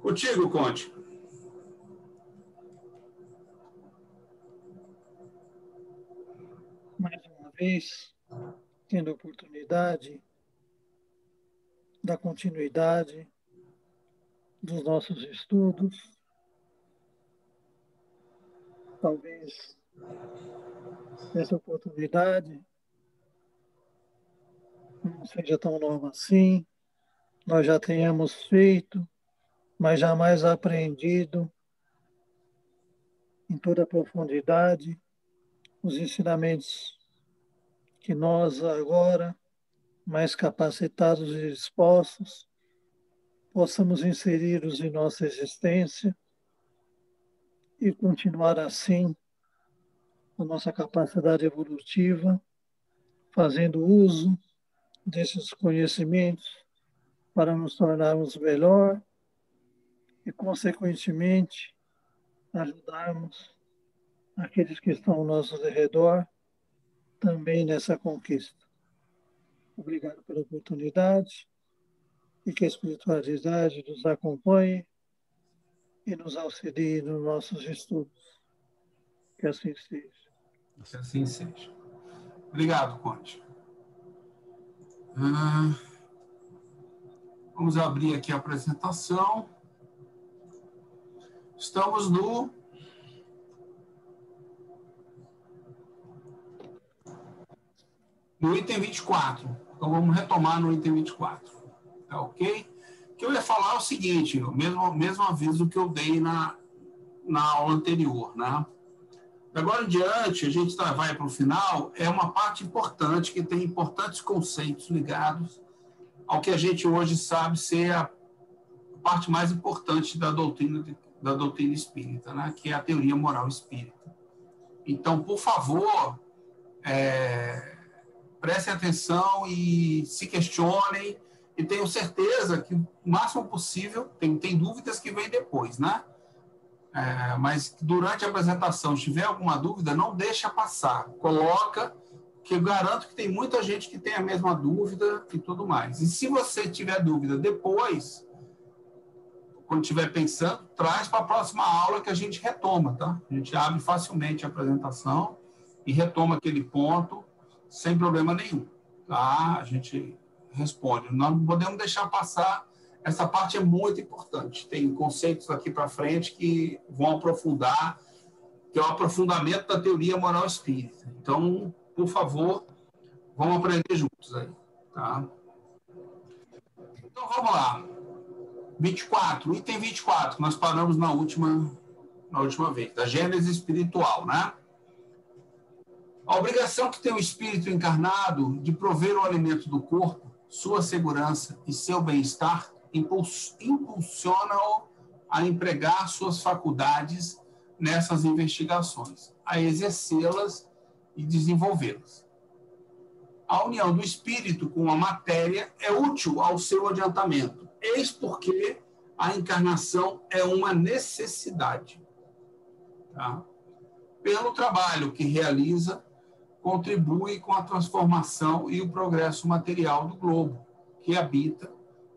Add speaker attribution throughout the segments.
Speaker 1: Contigo, Conte.
Speaker 2: Mais uma vez, tendo a oportunidade da continuidade dos nossos estudos, talvez essa oportunidade não seja tão nova assim, nós já tenhamos feito, mas jamais aprendido em toda a profundidade os ensinamentos que nós agora, mais capacitados e dispostos, possamos inseri-los em nossa existência e continuar assim a nossa capacidade evolutiva, fazendo uso desses conhecimentos para nos tornarmos melhor e, consequentemente, ajudarmos aqueles que estão ao nosso redor também nessa conquista. Obrigado pela oportunidade e que a espiritualidade nos acompanhe e nos auxilie nos nossos estudos. Que assim seja.
Speaker 1: Que assim seja. Obrigado, Conte. Vamos abrir aqui a apresentação. Estamos no item 24. Então, vamos retomar no item 24. Tá ok? O que eu ia falar é o seguinte, o mesmo aviso que eu dei na aula anterior, né? Agora em diante, a gente vai para o final, é uma parte importante, que tem importantes conceitos ligados ao que a gente hoje sabe ser a parte mais importante da doutrina espírita, né? Que é a teoria moral espírita. Então, por favor, prestem atenção e se questionem, e tenho certeza que o máximo possível, tem dúvidas que vêm depois, né? Mas durante a apresentação, se tiver alguma dúvida, não deixa passar. Coloca, que eu garanto que tem muita gente que tem a mesma dúvida e tudo mais. E se você tiver dúvida depois, quando estiver pensando, traz para a próxima aula que a gente retoma, tá? A gente abre facilmente a apresentação e retoma aquele ponto sem problema nenhum, tá? A gente responde. Não podemos deixar passar. Essa parte é muito importante. Tem conceitos aqui para frente que vão aprofundar, que é o aprofundamento da teoria moral espírita. Então, por favor, vamos aprender juntos aí, tá? Então, vamos lá. 24, item 24, nós paramos na última vez, da Gênese espiritual, né? A obrigação que tem o espírito encarnado de prover o alimento do corpo, sua segurança e seu bem-estar impulsiona-o a empregar suas faculdades nessas investigações, a exercê-las e desenvolvê-las. A união do espírito com a matéria é útil ao seu adiantamento. Eis porque a encarnação é uma necessidade. Tá? Pelo trabalho que realiza, contribui com a transformação e o progresso material do globo, que habita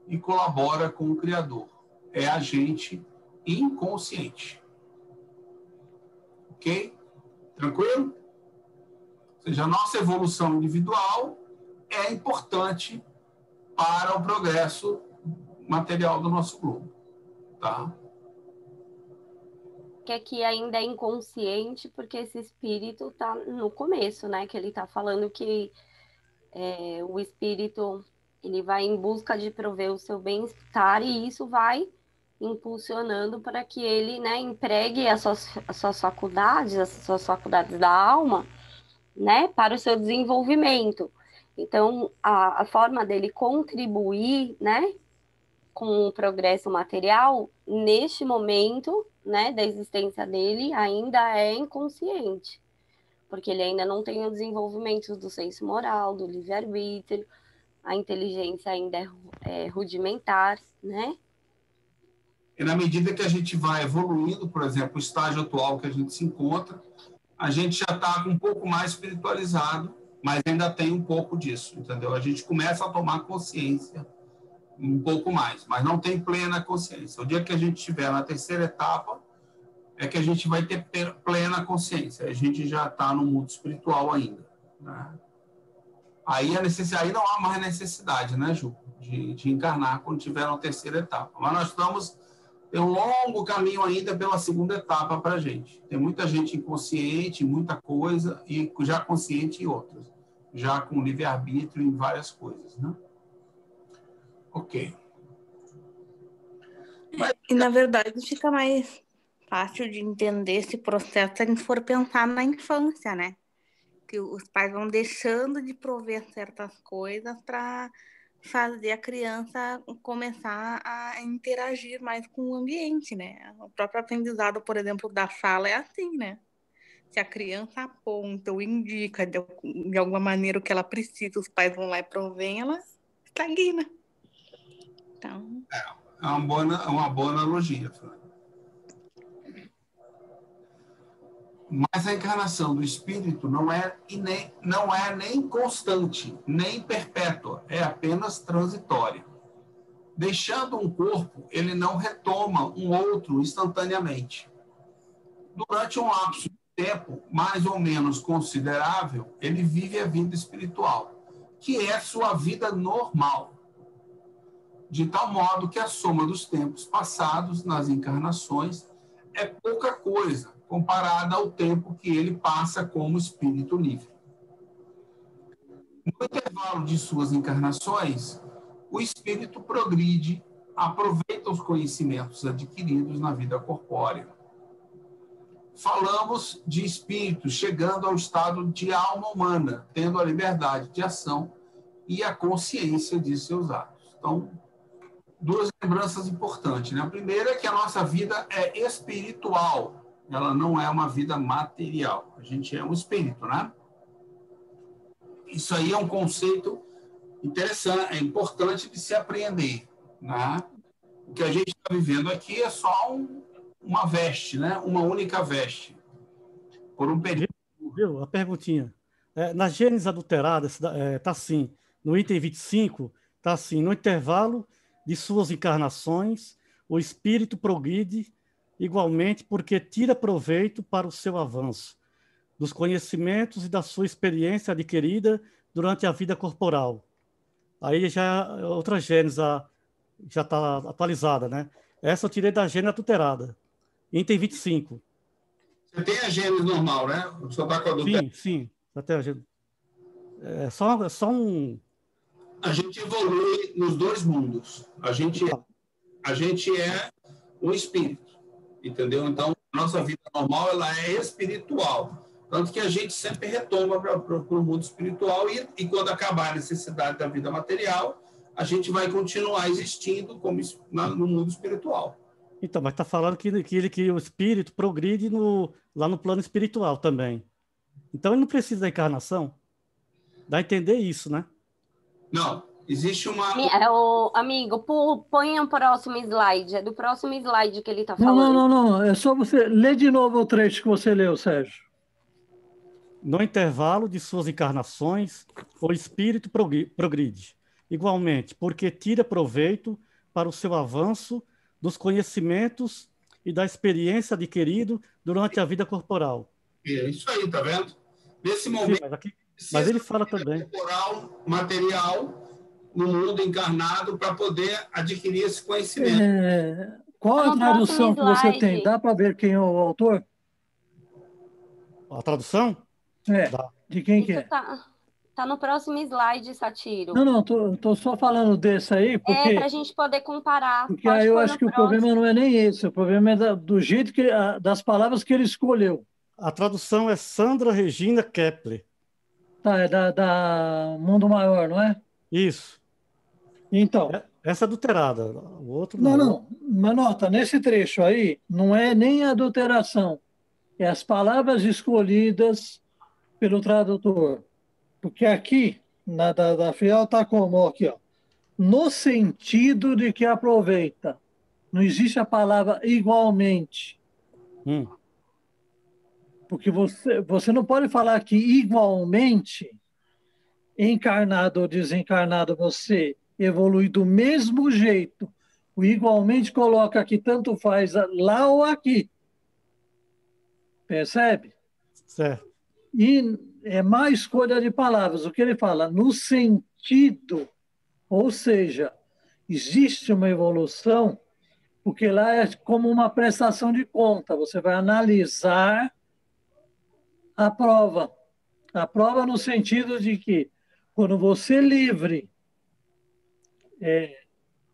Speaker 1: e colabora com o Criador. É agente inconsciente. Ok? Tranquilo? Ou seja, a nossa evolução individual é importante para o progresso material do nosso globo. Tá?
Speaker 3: Que aqui ainda é inconsciente, porque esse espírito está no começo, né? Que ele está falando que o espírito ele vai em busca de prover o seu bem-estar e isso vai impulsionando para que ele, né, empregue as suas faculdades da alma, né, para o seu desenvolvimento. Então, a forma dele contribuir, né, com o progresso material, neste momento, né, da existência dele, ainda é inconsciente, porque ele ainda não tem o desenvolvimento do senso moral, do livre-arbítrio, a inteligência ainda é rudimentar, né?
Speaker 1: E na medida que a gente vai evoluindo, por exemplo, o estágio atual que a gente se encontra, a gente já está um pouco mais espiritualizado, mas ainda tem um pouco disso, entendeu? A gente começa a tomar consciência um pouco mais, mas não tem plena consciência. O dia que a gente estiver na terceira etapa, é que a gente vai ter plena consciência. A gente já está no mundo espiritual ainda, né? Aí não há mais necessidade, né, Ju, de encarnar quando estiver na terceira etapa. Mas nós tem um longo caminho ainda pela segunda etapa para a gente. Tem muita gente inconsciente, muita coisa, e já consciente em outras. Já com livre-arbítrio em várias coisas, né? Ok.
Speaker 4: E, na verdade, fica mais fácil de entender esse processo se a gente for pensar na infância, né? Que os pais vão deixando de prover certas coisas para fazer a criança começar a interagir mais com o ambiente, né? O próprio aprendizado, por exemplo, da fala é assim, né? Se a criança aponta ou indica de alguma maneira o que ela precisa, os pais vão lá e provêm, ela estagna. Então...
Speaker 1: É uma boa analogia, Fran. Mas a encarnação do espírito não é nem constante, nem perpétua, é apenas transitória. Deixando um corpo, ele não retoma um outro instantaneamente. Durante um lapso de tempo mais ou menos considerável, ele vive a vida espiritual, que é sua vida normal, de tal modo que a soma dos tempos passados nas encarnações é pouca coisa comparada ao tempo que ele passa como espírito livre. No intervalo de suas encarnações, o espírito progride, aproveita os conhecimentos adquiridos na vida corpórea. Falamos de espírito chegando ao estado de alma humana, tendo a liberdade de ação e a consciência de seus atos. Então, duas lembranças importantes, né? A primeira é que a nossa vida é espiritual, ela não é uma vida material. A gente é um espírito, né? Isso aí é um conceito interessante, é importante de se apreender, né? O que a gente está vivendo aqui é só uma veste, né? Uma única veste, por um período.
Speaker 5: Viu? A perguntinha. Na Gênesis adulterada, está assim, no item 25, está assim, no intervalo de suas encarnações, o espírito progride igualmente porque tira proveito para o seu avanço, dos conhecimentos e da sua experiência adquirida durante a vida corporal. Aí já outra Gênesis já está atualizada, né? Essa eu tirei da Gênesis adulterada. Item 25.
Speaker 1: Você tem a Gênesis normal, né? O senhor está com a adulterada?
Speaker 5: Sim. Até a Gênesis. É só um...
Speaker 1: A gente evolui nos dois mundos. A gente é um espírito, entendeu? Então, a nossa vida normal ela é espiritual. Tanto que a gente sempre retoma para o mundo espiritual e quando acabar a necessidade da vida material, a gente vai continuar existindo como no mundo espiritual.
Speaker 5: Então, mas está falando que o espírito progride lá no plano espiritual também. Então, ele não precisa da encarnação? Dá a entender isso, né?
Speaker 1: Não, existe uma...
Speaker 3: Amigo, põe o próximo slide. É do próximo slide que ele está falando.
Speaker 2: Não. É só você ler de novo o trecho que você leu, Sérgio.
Speaker 5: No intervalo de suas encarnações, o espírito progride. Igualmente, porque tira proveito para o seu avanço dos conhecimentos e da experiência adquirido durante a vida corporal.
Speaker 1: É isso aí, tá vendo? Nesse momento...
Speaker 5: Sim, mas ele fala também.
Speaker 1: Corporal, material, no mundo encarnado, para poder adquirir esse conhecimento.
Speaker 2: Qual a tradução que você tem? Dá para ver quem é o autor?
Speaker 5: A tradução?
Speaker 2: De quem que é?
Speaker 3: Tá no próximo slide, Satiro.
Speaker 2: Não, tô só falando desse aí, porque...
Speaker 3: para a gente poder comparar.
Speaker 2: Porque aí eu acho que o problema não é nem esse, o problema é do jeito das palavras que ele escolheu.
Speaker 5: A tradução é Sandra Regina Kepler.
Speaker 2: Tá, é da Mundo Maior, não é?
Speaker 5: Isso.
Speaker 2: Então...
Speaker 5: Essa é adulterada, o outro
Speaker 2: não. Não, mas nota, nesse trecho aí, não é nem a adulteração, é as palavras escolhidas pelo tradutor. Porque aqui, da Fiel, está como? Aqui, ó. No sentido de que aproveita. Não existe a palavra igualmente. Porque você não pode falar que igualmente, encarnado ou desencarnado, você evolui do mesmo jeito. O igualmente coloca que tanto faz lá ou aqui. Percebe?
Speaker 5: Certo.
Speaker 2: E é má escolha de palavras. O que ele fala? No sentido, ou seja, existe uma evolução, porque lá é como uma prestação de conta. Você vai analisar a prova. A prova no sentido de que, quando você é livre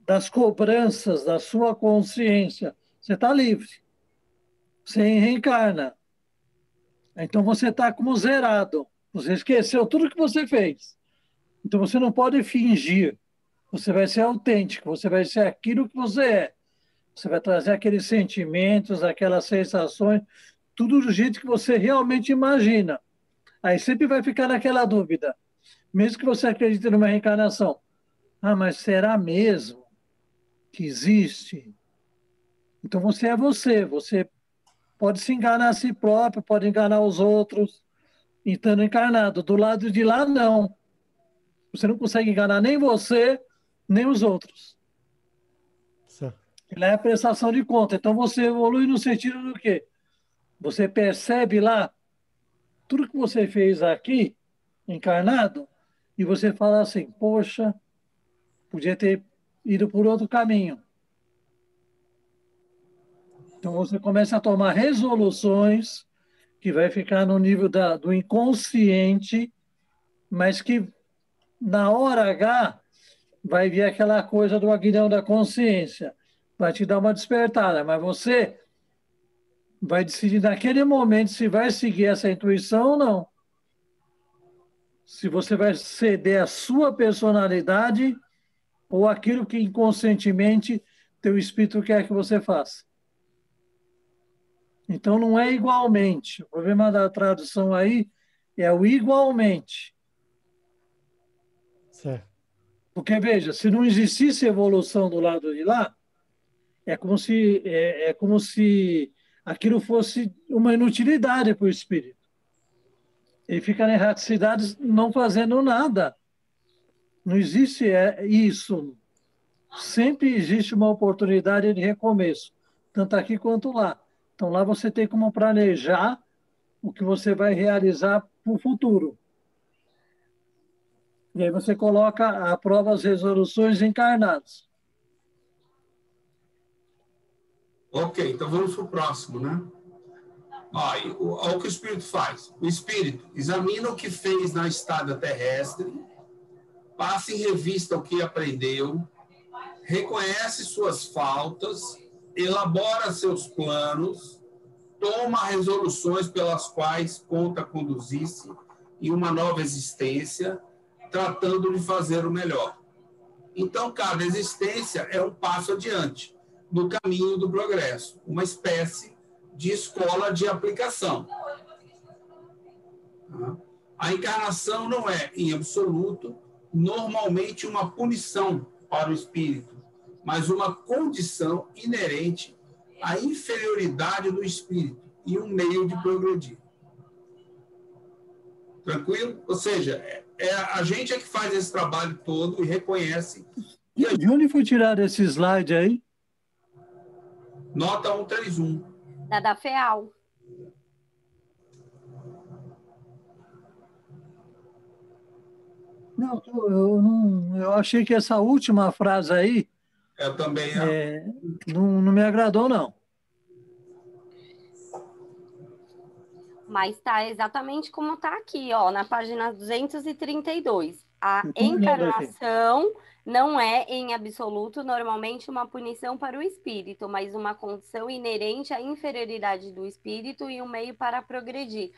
Speaker 2: das cobranças da sua consciência, você está livre. Você reencarna. Então você está como zerado. Você esqueceu tudo que você fez. Então você não pode fingir. Você vai ser autêntico. Você vai ser aquilo que você é. Você vai trazer aqueles sentimentos, aquelas sensações, tudo do jeito que você realmente imagina. Aí sempre vai ficar naquela dúvida. Mesmo que você acredite numa reencarnação. Ah, mas será mesmo que existe? Então você é você. Você pode se enganar a si próprio, pode enganar os outros, estando encarnado. Do lado de lá, não. Você não consegue enganar nem você, nem os outros.
Speaker 5: Certo.
Speaker 2: Lá é a prestação de conta. Então você evolui no sentido do quê? Você percebe lá tudo que você fez aqui, encarnado, e você fala assim, poxa, podia ter ido por outro caminho. Então você começa a tomar resoluções que vai ficar no nível do inconsciente, mas que na hora H vai vir aquela coisa do aguilhão da consciência, vai te dar uma despertada, mas você vai decidir naquele momento se vai seguir essa intuição ou não. Se você vai ceder a sua personalidade ou aquilo que inconscientemente teu espírito quer que você faça. Então não é igualmente. O problema da tradução aí é o igualmente.
Speaker 5: Certo.
Speaker 2: Porque, veja, se não existisse evolução do lado de lá, é como se aquilo fosse uma inutilidade para o espírito. Ele fica na erraticidade não fazendo nada. Não existe isso. Sempre existe uma oportunidade de recomeço, tanto aqui quanto lá. Então, lá você tem como planejar o que você vai realizar para o futuro. E aí você coloca à prova as resoluções encarnadas.
Speaker 1: Ok, então vamos para o próximo, né? Olha o que o espírito faz. O espírito examina o que fez na estada terrestre, passa em revista o que aprendeu, reconhece suas faltas, elabora seus planos, toma resoluções pelas quais conta conduzir-se em uma nova existência, tratando de fazer o melhor. Então, cada existência é um passo adiante no caminho do progresso, uma espécie de escola de aplicação. A encarnação não é, em absoluto, normalmente uma punição para o espírito, mas uma condição inerente à inferioridade do espírito e um meio de progredir. Tranquilo? Ou seja, a gente é que faz esse trabalho todo e reconhece.
Speaker 2: De onde foi tirado esse slide aí?
Speaker 1: Nota 131.
Speaker 3: Da FEAL.
Speaker 2: Não, eu achei que essa última frase aí
Speaker 1: Eu também.
Speaker 2: não me agradou, não.
Speaker 3: Mas está exatamente como está aqui, ó, na página 232. A
Speaker 2: Então,
Speaker 3: encarnação não é, em absoluto, normalmente uma punição para o espírito, mas uma condição inerente à inferioridade do espírito e um meio para progredir.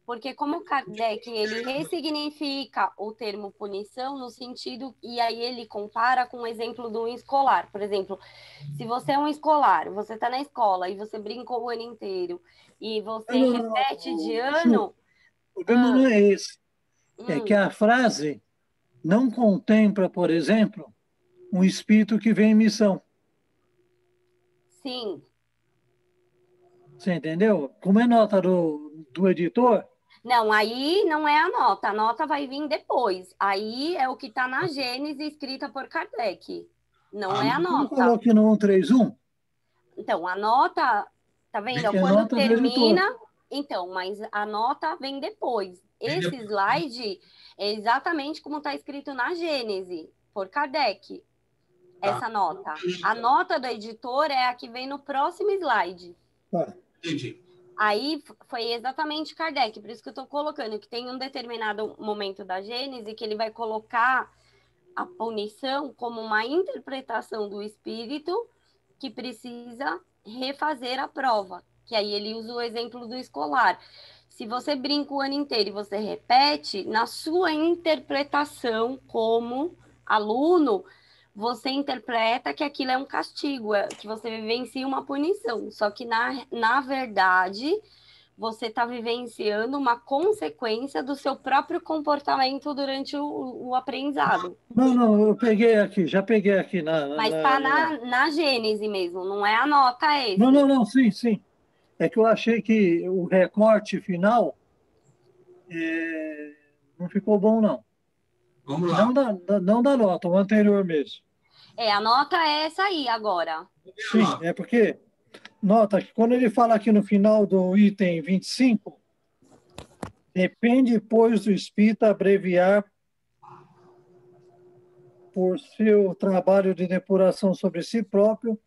Speaker 3: Porque como Kardec, ele ressignifica o termo punição no sentido, e aí ele compara com o exemplo do escolar. Por exemplo, se você é um escolar, você está na escola e você brincou o ano inteiro, e você repete de ano...
Speaker 2: O problema não é esse. É que a frase não contempla, por exemplo, um espírito que vem em missão.
Speaker 3: Sim.
Speaker 2: Você entendeu? Como é nota do editor,
Speaker 3: Não, aí não é a nota vai vir depois. Aí é o que está na Gênese escrita por Kardec. Não é a
Speaker 2: Você não
Speaker 3: nota.
Speaker 2: falou aqui no 131?
Speaker 3: Então, a nota, tá vendo?
Speaker 2: Que a
Speaker 3: Quando
Speaker 2: nota veio
Speaker 3: termina,
Speaker 2: depois.
Speaker 3: então, mas a nota vem depois. Esse slide é exatamente como está escrito na Gênese, por Kardec, essa nota. A nota do editor é a que vem no próximo slide.
Speaker 2: Tá.
Speaker 1: Entendi.
Speaker 3: Aí foi exatamente Kardec, por isso que eu estou colocando que tem um determinado momento da Gênese que ele vai colocar a punição como uma interpretação do espírito que precisa refazer a prova, que aí ele usa o exemplo do escolar. Se você brinca o ano inteiro e você repete, na sua interpretação como aluno, você interpreta que aquilo é um castigo, que você vivencia uma punição. Só que, na verdade, você está vivenciando uma consequência do seu próprio comportamento durante o aprendizado.
Speaker 2: Não, eu peguei aqui, já peguei aqui
Speaker 3: Mas está na Gênese mesmo, não é a nota esse.
Speaker 2: Não, sim. É que eu achei que o recorte final não ficou bom, não.
Speaker 1: Vamos lá.
Speaker 2: Não da nota, o anterior mesmo.
Speaker 3: A nota é essa aí agora.
Speaker 2: Sim, é porque, nota que quando ele fala aqui no final do item 25, depende, pois, do espírito abreviar por seu trabalho de depuração sobre si próprio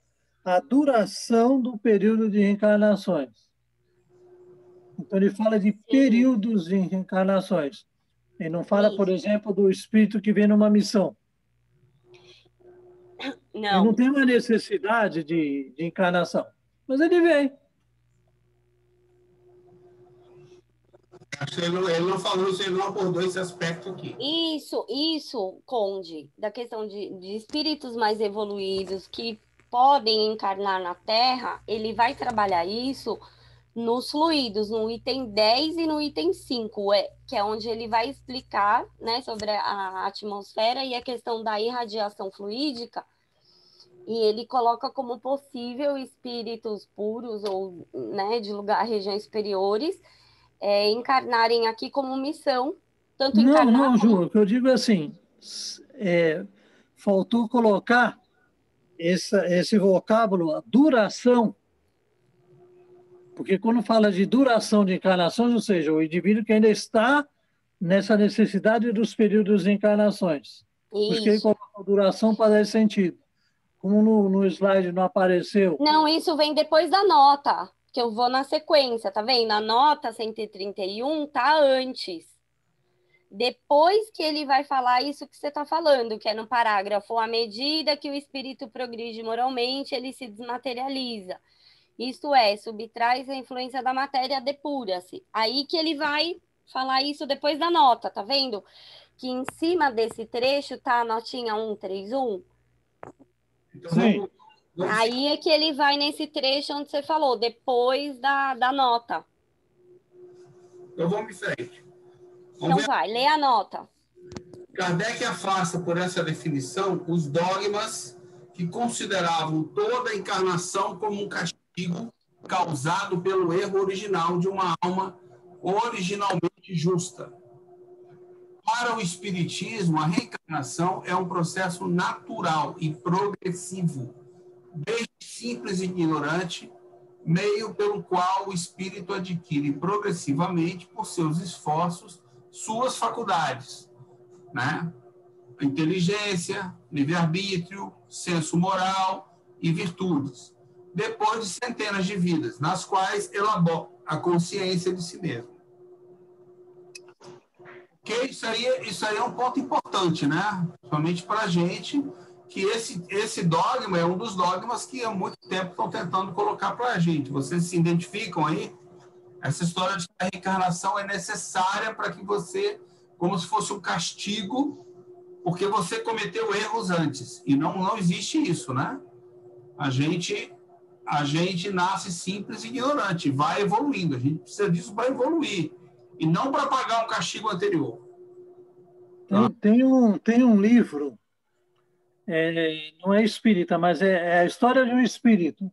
Speaker 2: a duração do período de reencarnações. Então, ele fala de períodos de reencarnações. Ele não fala, por exemplo, do espírito que vem numa missão.
Speaker 3: Não.
Speaker 2: Ele não tem uma necessidade de encarnação, mas ele vem.
Speaker 1: Acho que ele não falou isso, ele não abordou esse aspecto aqui.
Speaker 3: Isso, Conde, da questão de espíritos mais evoluídos que podem encarnar na Terra, ele vai trabalhar isso nos fluidos, no item 10 e no item 5, que é onde ele vai explicar, né, sobre a atmosfera e a questão da irradiação fluídica, e ele coloca como possível espíritos puros ou, né, de regiões superiores encarnarem aqui como missão, tanto encarnar
Speaker 2: Não, Ju, o que eu digo é assim, faltou colocar esse vocábulo, a duração, porque quando fala de duração de encarnações, ou seja, o indivíduo que ainda está nessa necessidade dos períodos de encarnações. Por isso que ele coloca a duração para dar esse sentido. Como no slide não apareceu.
Speaker 3: Não, isso vem depois da nota, que eu vou na sequência, tá vendo? A nota 131 tá antes. Depois que ele vai falar isso que você está falando, que é no parágrafo, à medida que o espírito progride moralmente, ele se desmaterializa. Isto é, subtrai a influência da matéria, depura-se. Aí que ele vai falar isso depois da nota, tá vendo? Que em cima desse trecho tá a notinha 131.
Speaker 1: Então,
Speaker 2: sim.
Speaker 3: Aí é que ele vai nesse trecho onde você falou, depois da nota.
Speaker 1: Então vamos em frente.
Speaker 3: Então vai, lê a nota.
Speaker 1: Kardec afasta por essa definição os dogmas que consideravam toda a encarnação como um castigo causado pelo erro original de uma alma originalmente justa. Para o Espiritismo, a reencarnação é um processo natural e progressivo, desde simples e ignorante, meio pelo qual o espírito adquire progressivamente, por seus esforços, suas faculdades, né? Inteligência, livre-arbítrio, senso moral e virtudes, depois de centenas de vidas, nas quais elabora a consciência de si mesmo. Porque isso aí é um ponto importante, né? Principalmente para a gente, que esse dogma é um dos dogmas que há muito tempo estão tentando colocar para a gente. Vocês se identificam aí? Essa história de que a reencarnação é necessária para que você, como se fosse um castigo, porque você cometeu erros antes. E não existe isso, né? A gente nasce simples e ignorante, vai evoluindo. A gente precisa disso para evoluir. E não para pagar um castigo anterior.
Speaker 2: Tem um livro, não é espírita, mas é a história de um espírito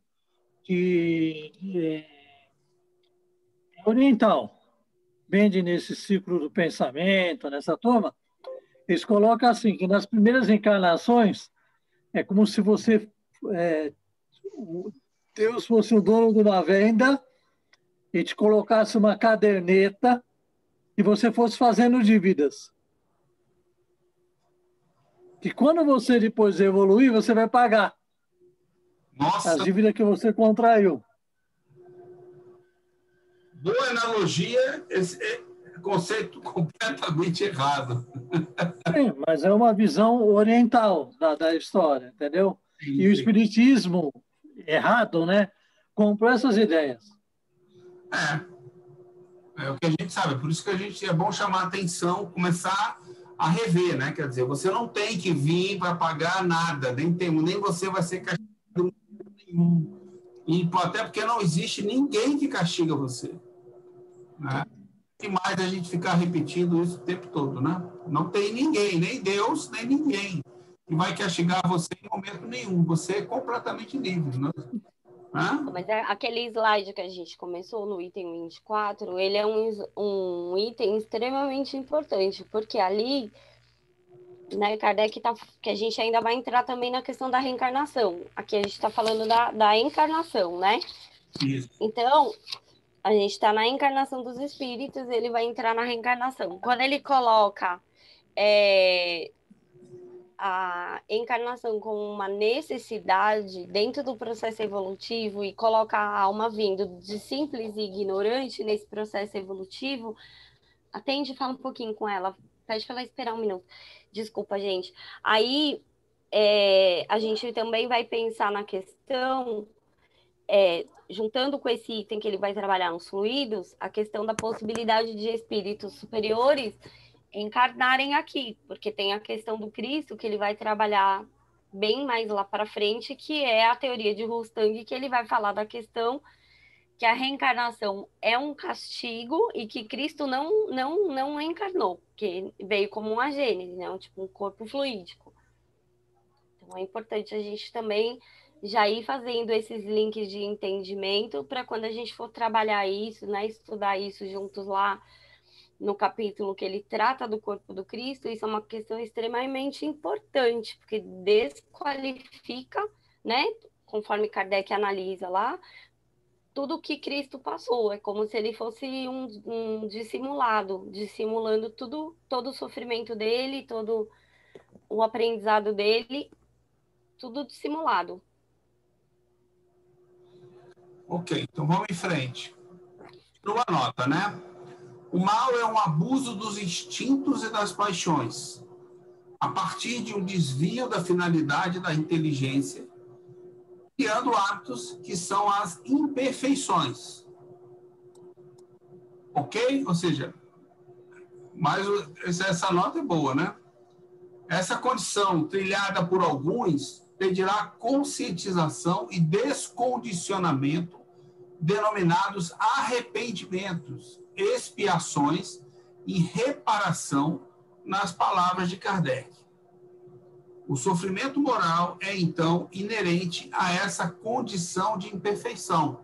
Speaker 2: que é oriental. Bende nesse ciclo do pensamento, nessa turma, eles colocam assim, que nas primeiras encarnações é como se você, Deus fosse o dono de uma venda e te colocasse uma caderneta e você fosse fazendo dívidas. Que quando você depois evoluir, você vai pagar
Speaker 1: Nossa,
Speaker 2: as dívidas que você contraiu.
Speaker 1: boa analogia, esse é conceito completamente errado.
Speaker 2: Sim, mas é uma visão oriental da história, entendeu? E o espiritismo, errado, né, comprou essas ideias.
Speaker 1: É o que a gente sabe, por isso que é bom chamar a atenção, começar a rever, né? Quer dizer, você não tem que vir para pagar nada, nem você vai ser castigado nenhum. E até porque não existe ninguém que castiga você. Né? E mais a gente ficar repetindo isso o tempo todo, né? Não tem ninguém, nem Deus, nem ninguém, que vai castigar você em momento nenhum. Você é completamente livre, né?
Speaker 3: Mas aquele slide que a gente começou no item 24, ele é um item extremamente importante, porque ali, né, Kardec que a gente ainda vai entrar também na questão da reencarnação. Aqui a gente está falando da encarnação, né?
Speaker 1: Isso.
Speaker 3: Então, a gente está na encarnação dos espíritos, ele vai entrar na reencarnação. Quando ele coloca a encarnação como uma necessidade dentro do processo evolutivo e coloca a alma vindo de simples e ignorante nesse processo evolutivo, atende e fala um pouquinho com ela, pede para ela esperar um minuto. Desculpa, gente. Aí a gente também vai pensar na questão, juntando com esse item que ele vai trabalhar nos fluidos, a questão da possibilidade de espíritos superiores encarnarem aqui, porque tem a questão do Cristo que ele vai trabalhar bem mais lá para frente, que é a teoria de Rustang, que ele vai falar da questão que a reencarnação é um castigo e que Cristo não encarnou, que veio como uma gênese, né? Tipo um corpo fluídico. Então é importante a gente também já ir fazendo esses links de entendimento para quando a gente for trabalhar isso, né? Estudar isso juntos lá no capítulo que ele trata do corpo do Cristo, isso é uma questão extremamente importante, porque desqualifica, né, conforme Kardec analisa lá, tudo que Cristo passou. É como se ele fosse um dissimulando todo o sofrimento dele, todo o aprendizado dele, tudo dissimulado.
Speaker 1: Ok, então vamos em frente. Numa nota, né? O mal é um abuso dos instintos e das paixões, a partir de um desvio da finalidade da inteligência, criando hábitos que são as imperfeições. Ok? Ou seja, mas essa nota é boa, né? Essa condição, trilhada por alguns, pedirá conscientização e descondicionamento, denominados arrependimentos, expiações e reparação, nas palavras de Kardec. O sofrimento moral é, então, inerente a essa condição de imperfeição.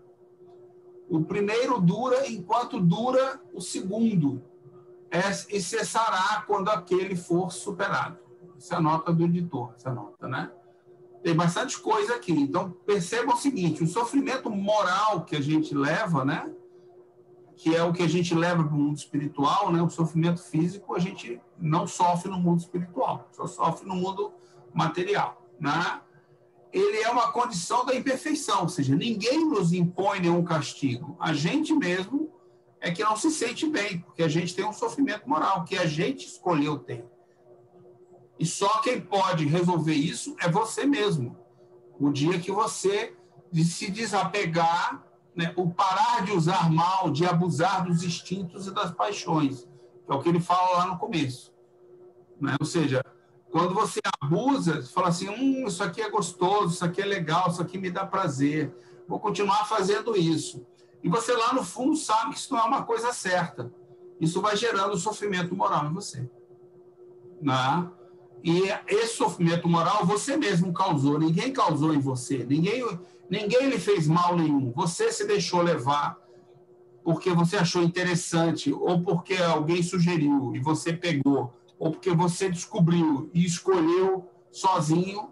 Speaker 1: O primeiro dura enquanto dura o segundo, e cessará quando aquele for superado. Essa é a nota do editor, essa nota, né? Tem bastante coisa aqui. Então, perceba o seguinte, o sofrimento moral que a gente leva, né? Que é o que a gente leva para o mundo espiritual, né? O sofrimento físico a gente não sofre no mundo espiritual, só sofre no mundo material, né? Ele é uma condição da imperfeição, ou seja, ninguém nos impõe nenhum castigo. A gente mesmo é que não se sente bem, porque a gente tem um sofrimento moral que a gente escolheu ter. E só quem pode resolver isso é você mesmo. O dia que você se desapegar, né, o parar de usar mal, de abusar dos instintos e das paixões, que é o que ele fala lá no começo. Né? Ou seja, quando você abusa, você fala assim, isso aqui é gostoso, isso aqui é legal, isso aqui me dá prazer, vou continuar fazendo isso. E você lá no fundo sabe que isso não é uma coisa certa. Isso vai gerando sofrimento moral em você. Né? E esse sofrimento moral você mesmo causou, ninguém causou em você, ninguém lhe fez mal nenhum, você se deixou levar porque você achou interessante, ou porque alguém sugeriu e você pegou, ou porque você descobriu e escolheu sozinho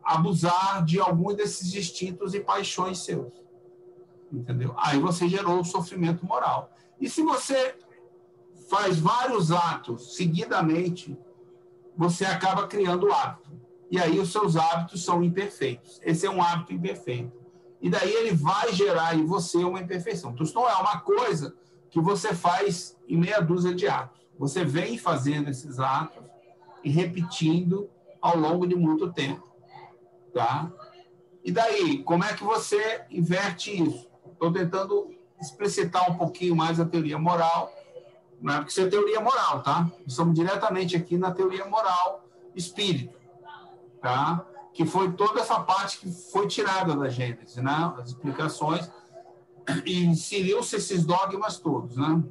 Speaker 1: abusar de algum desses instintos e paixões seus. Entendeu? Aí você gerou o sofrimento moral. E se você faz vários atos seguidamente, você acaba criando hábito. E aí os seus hábitos são imperfeitos. Esse é um hábito imperfeito. E daí ele vai gerar em você uma imperfeição. Então, isso não é uma coisa que você faz em meia dúzia de atos. Você vem fazendo esses atos e repetindo ao longo de muito tempo. Tá? E daí, como é que você inverte isso? Estou tentando explicitar um pouquinho mais a teoria moral, não é porque isso é teoria moral, tá? Estamos diretamente aqui na teoria moral espírita, tá? Que foi toda essa parte que foi tirada da Gênesis, né? As explicações, e inseriu-se esses dogmas todos, né?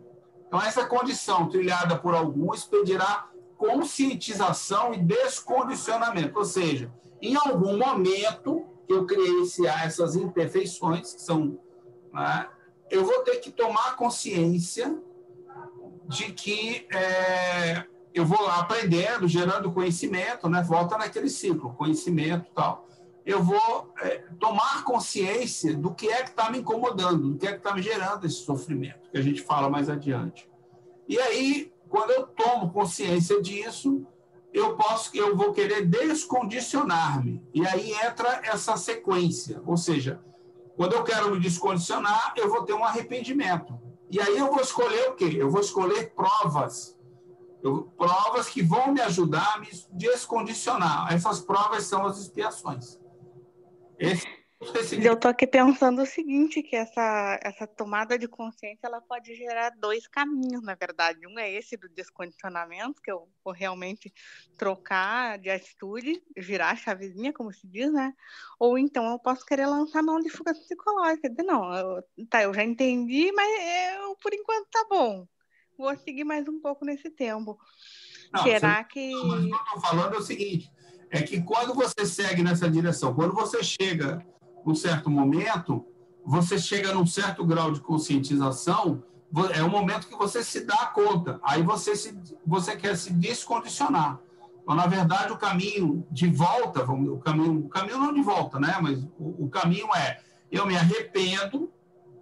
Speaker 1: Então, essa condição trilhada por alguns pedirá conscientização e descondicionamento, ou seja, em algum momento que eu criei essas imperfeições, que são, né, eu vou ter que tomar consciência de que eu vou aprendendo, gerando conhecimento, né, volta naquele ciclo, conhecimento e tal. Eu vou tomar consciência do que é que está me incomodando, do que é que está me gerando esse sofrimento, que a gente fala mais adiante. E aí, quando eu tomo consciência disso, eu vou querer descondicionar-me. E aí entra essa sequência. Ou seja, quando eu quero me descondicionar, eu vou ter um arrependimento. E aí eu vou escolher o quê? Eu vou escolher provas. Provas que vão me ajudar a me descondicionar. Essas provas são as expiações.
Speaker 4: Eu tô aqui pensando o seguinte, que essa tomada de consciência, ela pode gerar dois caminhos, na verdade. Um é esse do descondicionamento, que eu vou realmente trocar de atitude, virar a chavezinha, como se diz, né? Ou então eu posso querer lançar mão de fuga psicológica. Dizer, não, eu já entendi, mas por enquanto tá bom. Vou seguir mais um pouco nesse tempo.
Speaker 1: Não,
Speaker 4: Será que...
Speaker 1: Mas o que eu estou falando é o seguinte, é que quando você segue nessa direção, quando você chega num certo momento, você chega num certo grau de conscientização, é o momento que você se dá conta, aí você quer se descondicionar. Então, na verdade, o caminho de volta, o caminho não de volta, né? Mas o caminho eu me arrependo,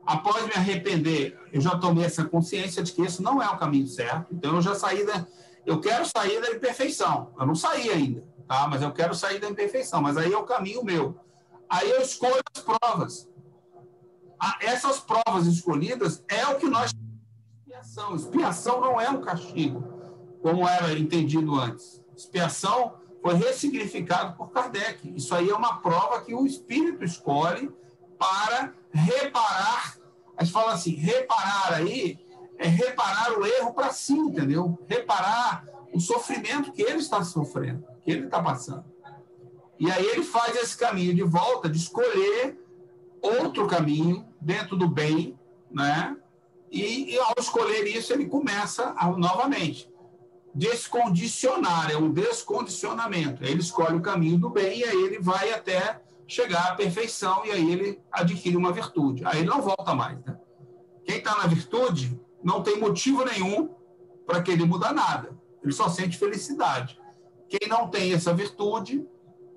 Speaker 1: após me arrepender, eu já tomei essa consciência de que isso não é o caminho certo, então eu quero sair da imperfeição. Eu não saí ainda, tá? Mas eu quero sair da imperfeição. Mas aí é o caminho meu. Aí eu escolho as provas. Essas provas escolhidas é o que nós chamamos de expiação. Expiação não é um castigo, como era entendido antes. Expiação foi ressignificado por Kardec. Isso aí é uma prova que o espírito escolhe para reparar. A gente fala assim, reparar aí é reparar o erro para si, entendeu? Reparar o sofrimento que ele está sofrendo, que ele está passando. E aí ele faz esse caminho de volta, de escolher outro caminho dentro do bem, né? E ao escolher isso, ele começa novamente. Descondicionar, é um descondicionamento. Ele escolhe o caminho do bem e aí ele vai até chegar à perfeição e aí ele adquire uma virtude. Aí ele não volta mais, né? Quem está na virtude não tem motivo nenhum para querer mudar nada. Ele só sente felicidade. Quem não tem essa virtude,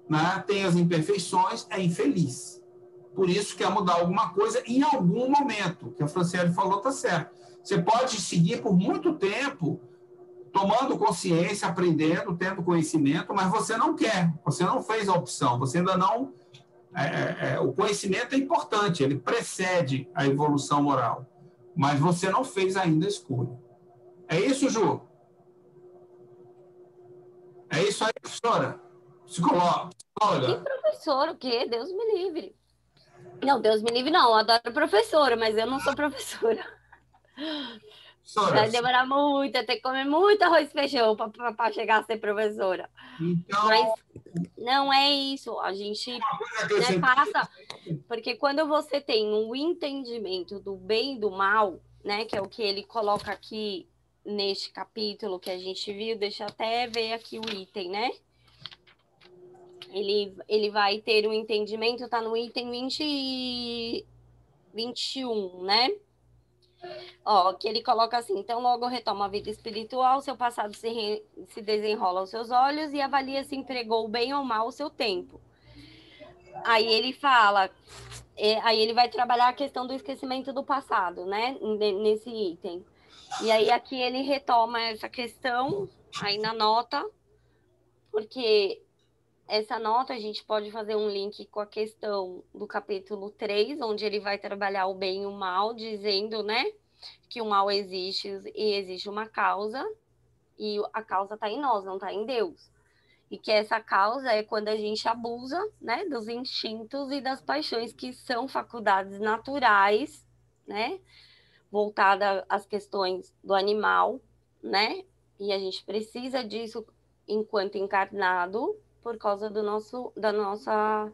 Speaker 1: né, tem as imperfeições, é infeliz. Por isso quer mudar alguma coisa em algum momento. O que a Franciele falou está certo. Você pode seguir por muito tempo tomando consciência, aprendendo, tendo conhecimento, mas você não quer. Você não fez a opção. Você ainda não... o conhecimento é importante. Ele precede a evolução moral. Mas você não fez ainda a escolha. É isso, Ju? É isso aí, professora? Psicóloga?
Speaker 3: Que professora? O quê? Deus me livre. Não, Deus me livre não. Eu adoro professora, mas eu não sou professora. Vai demorar muito, eu tenho que comer muito arroz e feijão para chegar a ser professora.
Speaker 1: Então,
Speaker 3: mas não é isso. A gente passa... Porque quando você tem um entendimento do bem e do mal, né, que é o que ele coloca aqui neste capítulo que a gente viu, deixa eu até ver aqui o item, né? Ele vai ter um entendimento, tá no item 20... 21, né? Ó, que ele coloca assim: então logo retoma a vida espiritual, seu passado se desenrola aos seus olhos e avalia se empregou bem ou mal o seu tempo. Aí ele fala, aí ele vai trabalhar a questão do esquecimento do passado, né? Nesse item. E aí aqui ele retoma essa questão aí na nota, porque essa nota a gente pode fazer um link com a questão do capítulo 3, onde ele vai trabalhar o bem e o mal, dizendo, né, que o mal existe e existe uma causa, e a causa está em nós, não está em Deus. E que essa causa é quando a gente abusa, né, dos instintos e das paixões, que são faculdades naturais, né, voltada às questões do animal, né, e a gente precisa disso enquanto encarnado, por causa da nossa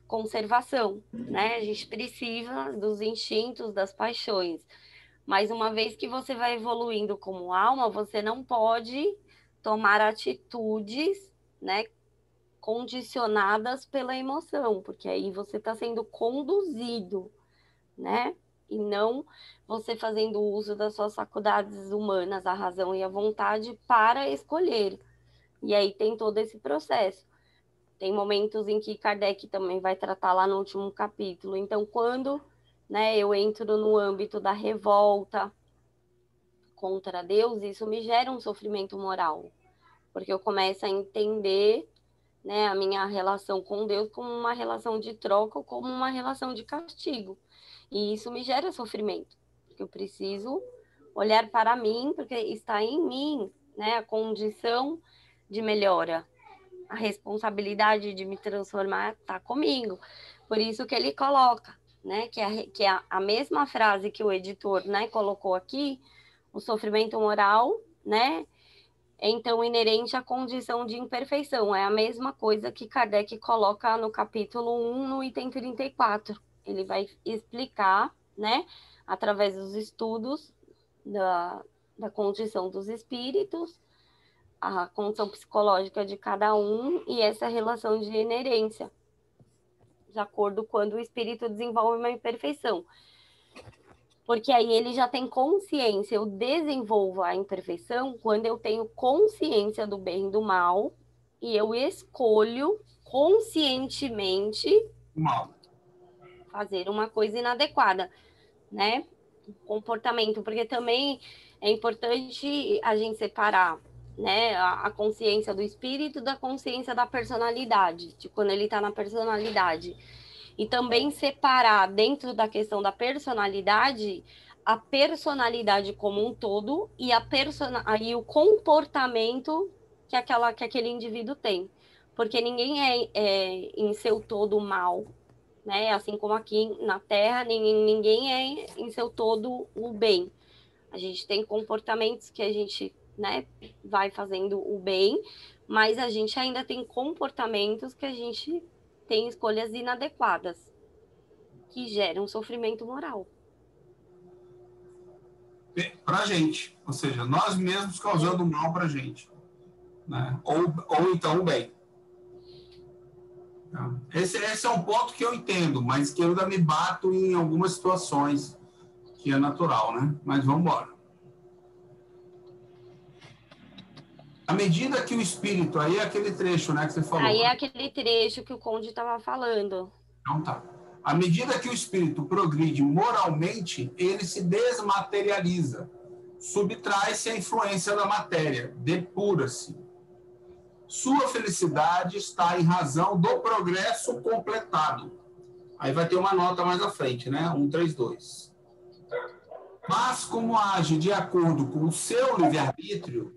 Speaker 3: conservação, né? A gente precisa dos instintos, das paixões. Mas uma vez que você vai evoluindo como alma, você não pode tomar atitudes, né, condicionadas pela emoção, porque aí você está sendo conduzido, né? E não você fazendo uso das suas faculdades humanas, a razão e a vontade, para escolher. E aí tem todo esse processo. Tem momentos em que Kardec também vai tratar lá no último capítulo. Então, quando, né, eu entro no âmbito da revolta contra Deus, isso me gera um sofrimento moral, porque eu começo a entender, né, a minha relação com Deus como uma relação de troca ou como uma relação de castigo. E isso me gera sofrimento, porque eu preciso olhar para mim, porque está em mim, né, a condição de melhora. A responsabilidade de me transformar está comigo. Por isso que ele coloca, né, que é a mesma frase que o editor, né, colocou aqui, o sofrimento moral, né, é então inerente à condição de imperfeição. É a mesma coisa que Kardec coloca no capítulo 1, no item 34. Ele vai explicar, né, através dos estudos da condição dos espíritos, a condição psicológica de cada um e essa relação de inerência, de acordo quando o espírito desenvolve uma imperfeição. Porque aí ele já tem consciência, eu desenvolvo a imperfeição quando eu tenho consciência do bem e do mal e eu escolho conscientemente fazer uma coisa inadequada, né? Comportamento, porque também é importante a gente separar, né, a consciência do espírito da consciência da personalidade, de quando ele está na personalidade. E também separar dentro da questão da personalidade, a personalidade como um todo e aí o comportamento que aquele indivíduo tem. Porque ninguém é em seu todo mal, né? Assim como aqui na Terra, ninguém é em seu todo o bem. A gente tem comportamentos que a gente, né, vai fazendo o bem, mas a gente ainda tem comportamentos que a gente tem escolhas inadequadas, que geram sofrimento moral.
Speaker 1: Para a gente, ou seja, nós mesmos causando mal para a gente, né? Ou então o bem. Esse é um ponto que eu entendo, mas que eu ainda me bato em algumas situações, que é natural, né? Mas vamos embora. À medida que o espírito, aí é aquele trecho, né, que você falou.
Speaker 3: Aí é aquele trecho que o Conde estava falando.
Speaker 1: Então tá. À medida que o espírito progride moralmente, ele se desmaterializa, subtrai-se à influência da matéria, depura-se. Sua felicidade está em razão do progresso completado. Aí vai ter uma nota mais à frente, né? 132. Mas como age de acordo com o seu livre-arbítrio,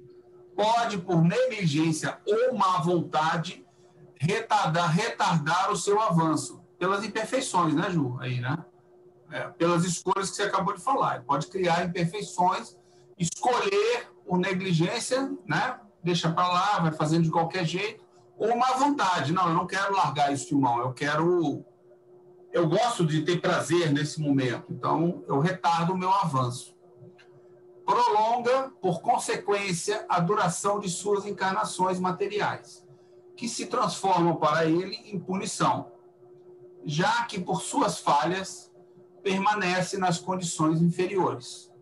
Speaker 1: pode, por negligência ou má vontade, retardar o seu avanço. Pelas imperfeições, né, Ju? Aí, né? Pelas escolhas que você acabou de falar. Ele pode criar imperfeições, escolher por negligência, né? Deixa para lá, vai fazendo de qualquer jeito, ou má vontade. Não, eu não quero largar isso de mão, eu gosto de ter prazer nesse momento, então eu retardo o meu avanço. Prolonga, por consequência, a duração de suas encarnações materiais, que se transformam para ele em punição, já que por suas falhas permanece nas condições inferiores.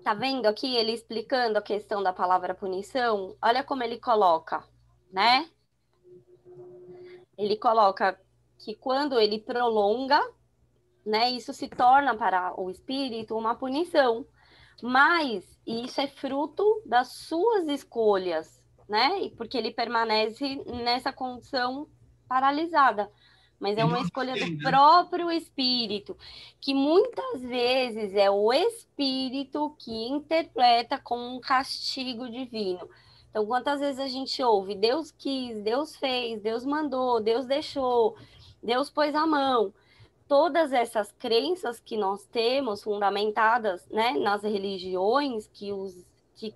Speaker 3: Tá vendo aqui ele explicando a questão da palavra punição? Olha como ele coloca, né? Ele coloca que quando ele prolonga, né, isso se torna para o espírito uma punição. Mas isso é fruto das suas escolhas, né? E porque ele permanece nessa condição paralisada. Mas é uma escolha do próprio espírito, que muitas vezes é o espírito que interpreta como um castigo divino. Então, quantas vezes a gente ouve, Deus quis, Deus fez, Deus mandou, Deus deixou, Deus pôs a mão. Todas essas crenças que nós temos, fundamentadas, né, nas religiões, que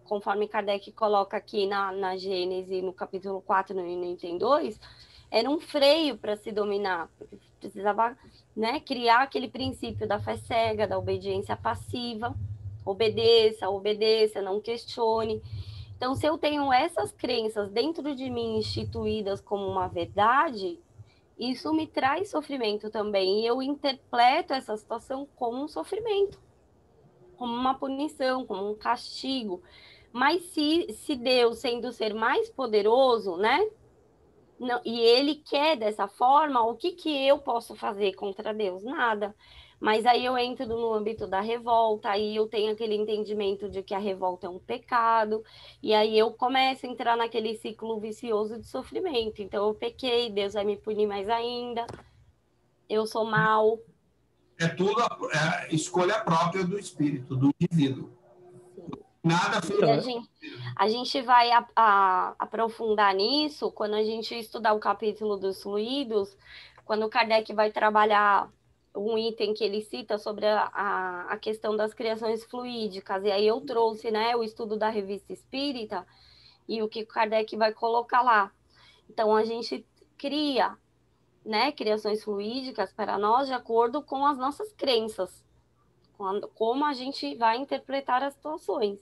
Speaker 3: conforme Kardec coloca aqui na Gênese, no capítulo 4, no item 2, era um freio para se dominar. Precisava, né, criar aquele princípio da fé cega, da obediência passiva. Obedeça, não questione. Então, se eu tenho essas crenças dentro de mim instituídas como uma verdade, isso me traz sofrimento também. E eu interpreto essa situação como um sofrimento, como uma punição, como um castigo. Mas se Deus, sendo o ser mais poderoso, né? Não, e ele quer dessa forma, o que eu posso fazer contra Deus? Nada. Mas aí eu entro no âmbito da revolta, aí eu tenho aquele entendimento de que a revolta é um pecado, e aí eu começo a entrar naquele ciclo vicioso de sofrimento. Então eu pequei, Deus vai me punir mais ainda, eu sou mal.
Speaker 1: É tudo escolha própria do espírito, do indivíduo. Nada
Speaker 3: a gente vai aprofundar nisso quando a gente estudar o capítulo dos fluidos, quando o Kardec vai trabalhar um item que ele cita sobre a questão das criações fluídicas. E aí eu trouxe, né, o estudo da Revista Espírita e o que o Kardec vai colocar lá. Então, a gente cria, né, criações fluídicas para nós de acordo com as nossas crenças, como a gente vai interpretar as situações.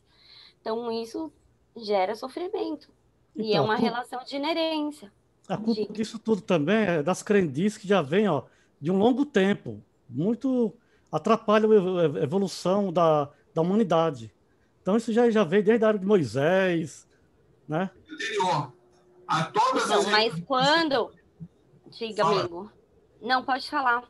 Speaker 3: Então, isso gera sofrimento. Então, e é uma relação de inerência.
Speaker 5: A culpa disso tudo também é das crendices que já vem, de um longo tempo. Muito atrapalha a evolução da humanidade. Então, isso já veio desde a era de Moisés, né?
Speaker 1: Anterior a todas as...
Speaker 3: Mas quando... Diga, amigo. Não, pode falar.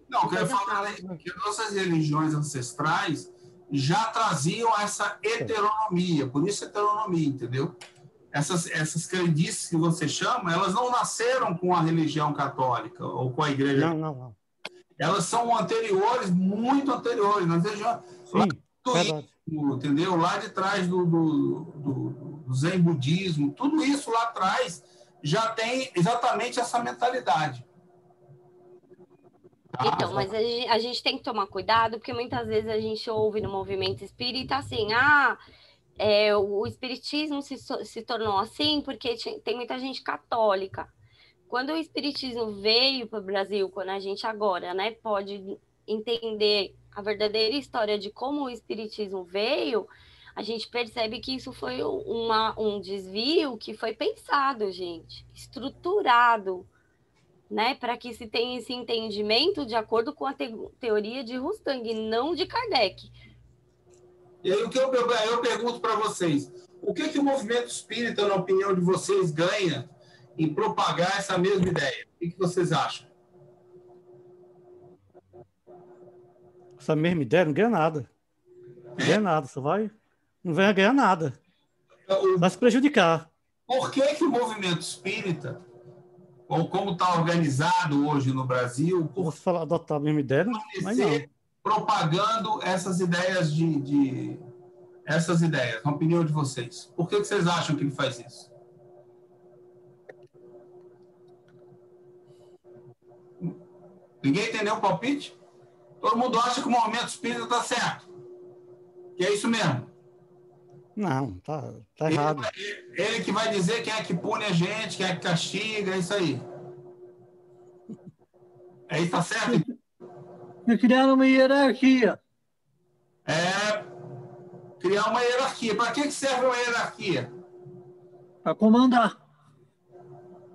Speaker 1: Não, eu queria falar que nossas religiões ancestrais já traziam essa heteronomia, por isso heteronomia, entendeu? Essas crendices que você chama, elas não nasceram com a religião católica ou com a igreja.
Speaker 5: Não.
Speaker 1: Elas são anteriores, muito anteriores. Nós
Speaker 5: verdade.
Speaker 1: Entendeu? Lá de trás do Zen budismo, tudo isso lá atrás já tem exatamente essa mentalidade.
Speaker 3: Então, mas a gente tem que tomar cuidado, porque muitas vezes a gente ouve no movimento espírita assim, o espiritismo se tornou assim porque tem muita gente católica. Quando o espiritismo veio para o Brasil, quando a gente agora, né, pode entender a verdadeira história de como o espiritismo veio, a gente percebe que isso foi um desvio que foi pensado, gente, estruturado, né, para que se tenha esse entendimento de acordo com a teoria de Rustang, não de Kardec.
Speaker 1: E aí, o que eu pergunto para vocês, o que o movimento espírita, na opinião de vocês, ganha em propagar essa mesma ideia? O que vocês acham?
Speaker 5: Essa mesma ideia não ganha nada. Não ganha nada, não vai ganhar nada. Vai se prejudicar.
Speaker 1: Por que o movimento espírita, ou como está organizado hoje no Brasil,
Speaker 5: Você adotar a mesma ideia, mas não.
Speaker 1: Propagando essas ideias essas ideias, na opinião de vocês? Por que vocês acham que ele faz isso? Ninguém entendeu o palpite? Todo mundo acha que o movimento espírita está certo. Que é isso mesmo.
Speaker 5: Não, tá errado.
Speaker 1: Ele que vai dizer quem é que pune a gente, quem é que castiga, é isso aí. É isso, tá certo?
Speaker 2: E criar uma hierarquia.
Speaker 1: Criar uma hierarquia. Para que serve uma hierarquia?
Speaker 2: Para comandar.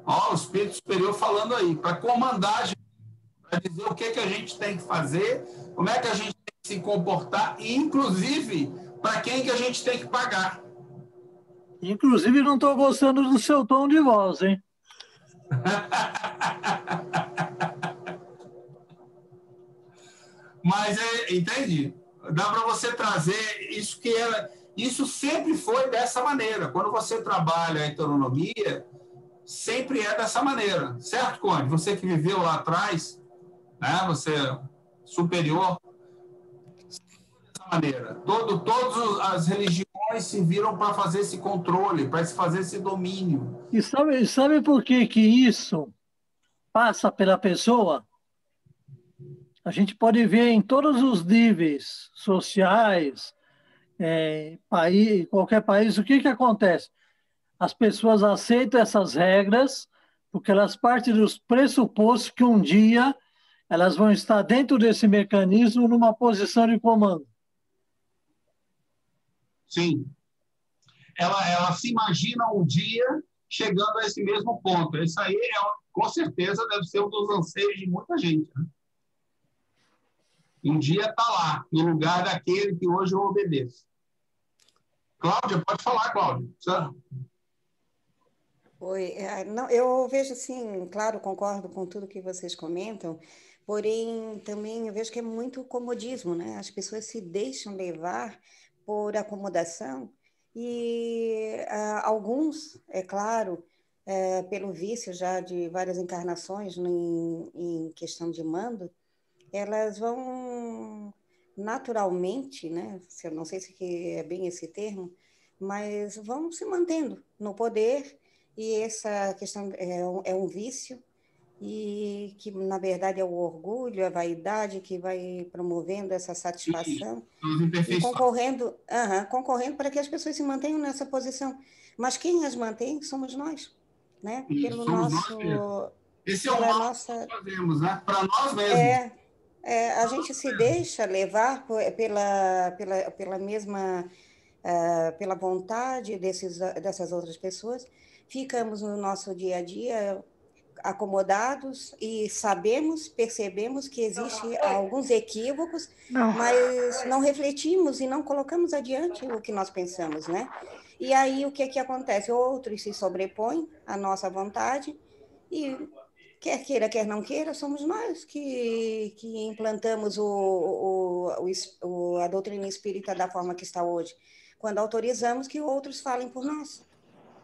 Speaker 1: Ó, o Espírito Superior falando aí. Para comandar a gente. para dizer o que a gente tem que fazer, como é que a gente tem que se comportar e, inclusive, para quem que a gente tem que pagar.
Speaker 2: Inclusive, não estou gostando do seu tom de voz, hein?
Speaker 1: Mas, entende? Dá para você trazer isso que isso sempre foi dessa maneira. Quando você trabalha a heteronomia, sempre é dessa maneira. Certo, Conde? Você que viveu lá atrás, né? Você é superior, dessa maneira. Todas as religiões se viram para fazer esse controle, para fazer esse domínio.
Speaker 2: E sabe por que que isso passa pela pessoa? A gente pode ver em todos os níveis sociais, qualquer país, o que que acontece? As pessoas aceitam essas regras porque elas partem dos pressupostos que um dia elas vão estar dentro desse mecanismo numa posição de comando.
Speaker 1: Sim. Ela se imagina um dia chegando a esse mesmo ponto. Isso aí, com certeza, deve ser um dos anseios de muita gente. Né? Um dia está lá, no lugar daquele que hoje eu obedeço. Cláudia, pode falar, Cláudia.
Speaker 6: Oi, não, eu vejo assim, claro, concordo com tudo que vocês comentam, porém também eu vejo que é muito comodismo, né? As pessoas se deixam levar por acomodação e alguns, é claro, pelo vício já de várias encarnações em questão de mando, elas vão naturalmente, né? Eu não sei se que é bem esse termo, mas vão se mantendo no poder e essa questão é um vício e que na verdade é o orgulho, a vaidade que vai promovendo essa satisfação e concorrendo para que as pessoas se mantenham nessa posição. Mas quem as mantém somos nós, né? Pelo
Speaker 1: somos
Speaker 6: nosso,
Speaker 1: nós mesmos. Esse é o
Speaker 6: pela
Speaker 1: mal
Speaker 6: nossa,
Speaker 1: que fazemos, né? Para nós mesmos.
Speaker 6: a gente se deixa levar pela mesma, pela vontade dessas outras pessoas, ficamos no nosso dia a dia acomodados e percebemos que existem alguns equívocos, mas não refletimos e não colocamos adiante o que nós pensamos, né? E aí o que acontece? Outros se sobrepõem à nossa vontade e quer queira, quer não queira, somos nós que implantamos a doutrina espírita da forma que está hoje, quando autorizamos que outros falem por nós.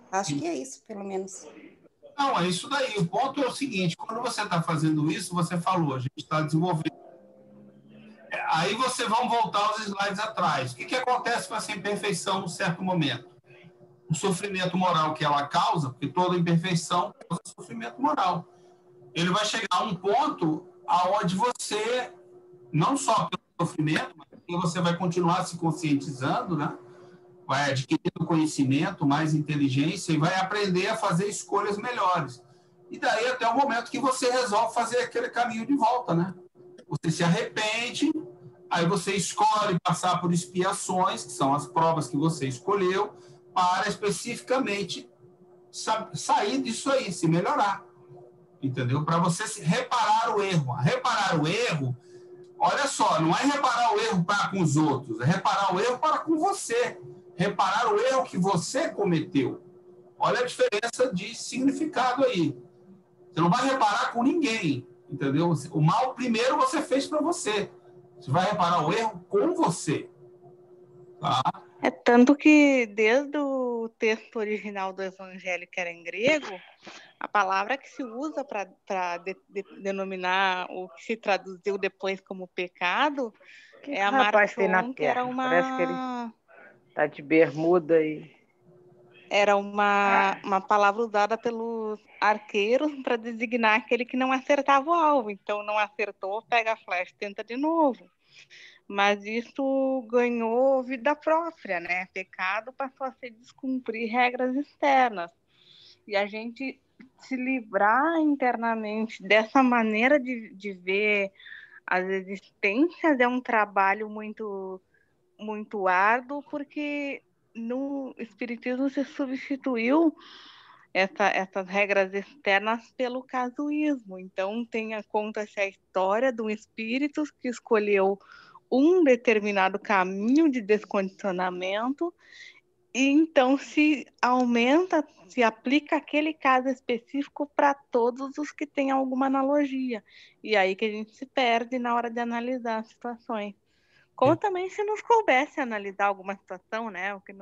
Speaker 6: Acho que é isso, pelo menos.
Speaker 1: Não, é isso daí. O ponto é o seguinte, quando você está fazendo isso, você falou, a gente está desenvolvendo. Aí você vão voltar aos slides atrás. O que acontece com essa imperfeição num certo momento? O sofrimento moral que ela causa, porque toda imperfeição causa sofrimento moral. Ele vai chegar a um ponto aonde você, não só pelo sofrimento, mas porque você vai continuar se conscientizando, né? Vai adquirindo conhecimento, mais inteligência e vai aprender a fazer escolhas melhores. E daí até o momento que você resolve fazer aquele caminho de volta, né? Você se arrepende, aí você escolhe passar por expiações, que são as provas que você escolheu, para especificamente sair disso aí, se melhorar. Entendeu? Para você reparar o erro. Reparar o erro, olha só, não é reparar o erro para com os outros, é reparar o erro para com você. Reparar o erro que você cometeu. Olha a diferença de significado aí. Você não vai reparar com ninguém, entendeu? O mal primeiro você fez para você. Você vai reparar o erro com você. Tá?
Speaker 4: É tanto que desde o texto original do Evangelho, que era em grego, a palavra que se usa para denominar o que se traduziu depois como pecado é a marchon, que era uma...
Speaker 7: Parece que ele tá de bermuda e...
Speaker 4: Era uma palavra usada pelos arqueiros para designar aquele que não acertava o alvo. Então, não acertou, pega a flecha e tenta de novo. Mas isso ganhou vida própria, né? Pecado passou a ser descumprir regras externas. E a gente se livrar internamente dessa maneira de ver as existências é um trabalho muito, muito árduo, porque no Espiritismo se substituiu essas regras externas pelo casuísmo. Então, conta-se a história de um espírito que escolheu um determinado caminho de descondicionamento, e então se aplica aquele caso específico para todos os que têm alguma analogia. E aí que a gente se perde na hora de analisar as situações. Como também se nos coubesse analisar alguma situação, né? O que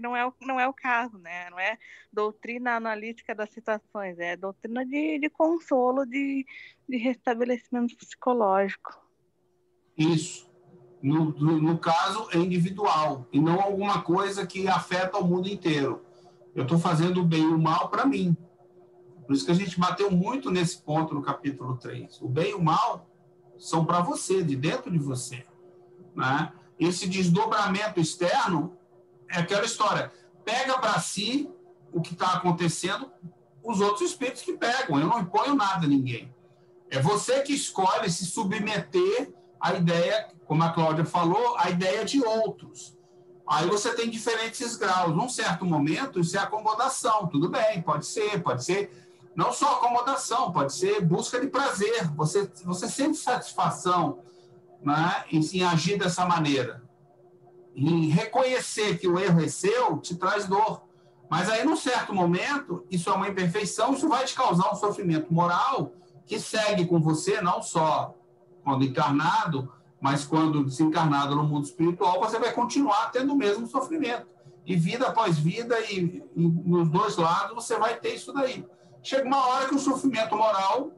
Speaker 4: não é o caso, né? Não é doutrina analítica das situações, é doutrina de consolo, de restabelecimento psicológico.
Speaker 1: Isso. No caso, é individual, e não alguma coisa que afeta o mundo inteiro. Eu estou fazendo o bem e o mal para mim. Por isso que a gente bateu muito nesse ponto no capítulo 3. O bem e o mal são para você, de dentro de você. Né? Esse desdobramento externo é aquela história. Pega para si o que está acontecendo, os outros espíritos que pegam. Eu não imponho nada a ninguém. É você que escolhe se submeter à ideia, como a Cláudia falou, à ideia de outros. Aí você tem diferentes graus. Num certo momento, isso é acomodação. Tudo bem, pode ser. Não só acomodação, pode ser busca de prazer. Você sente satisfação, né, em agir dessa maneira. E reconhecer que o erro é seu te traz dor. Mas aí, num certo momento, isso é uma imperfeição, isso vai te causar um sofrimento moral que segue com você, não só quando encarnado, mas quando desencarnado no mundo espiritual, você vai continuar tendo o mesmo sofrimento. E vida após vida, e nos dois lados, você vai ter isso daí. Chega uma hora que o sofrimento moral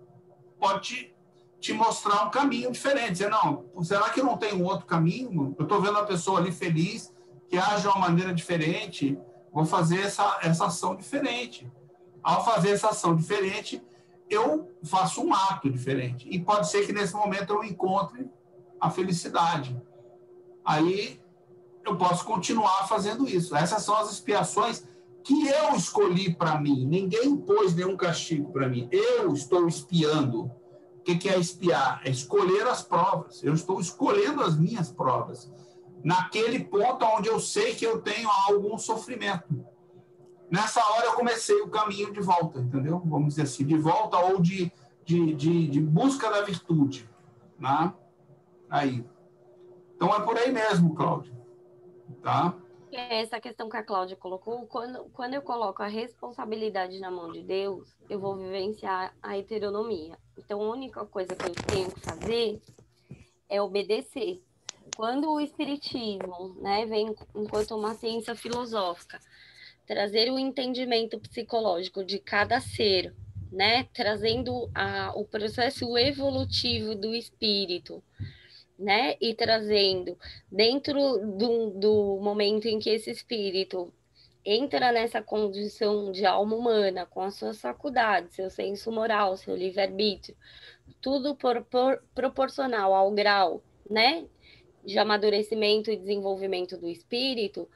Speaker 1: pode te mostrar um caminho diferente. Dizer, não, será que não tem um outro caminho? Eu estou vendo a pessoa ali feliz, que age de uma maneira diferente, vou fazer essa ação diferente. Ao fazer essa ação diferente, eu faço um ato diferente. E pode ser que nesse momento eu encontre a felicidade. Aí eu posso continuar fazendo isso. Essas são as expiações que eu escolhi para mim. Ninguém impôs nenhum castigo para mim. Eu estou expiando. O que é expiar? É escolher as provas. Eu estou escolhendo as minhas provas. Naquele ponto onde eu sei que eu tenho algum sofrimento. Nessa hora eu comecei o caminho de volta, entendeu? Vamos dizer assim, de volta ou de busca da virtude. Né? Aí. Então é por aí mesmo, Cláudia. Tá?
Speaker 3: Essa questão que a Cláudia colocou, quando eu coloco a responsabilidade na mão de Deus, eu vou vivenciar a heteronomia. Então, a única coisa que eu tenho que fazer é obedecer. Quando o Espiritismo, né, vem enquanto uma ciência filosófica, trazer o entendimento psicológico de cada ser, né, trazendo o processo evolutivo do espírito, né, e trazendo dentro do momento em que esse espírito entra nessa condição de alma humana, com as suas faculdades, seu senso moral, seu livre-arbítrio, tudo proporcional ao grau, né, de amadurecimento e desenvolvimento do espírito,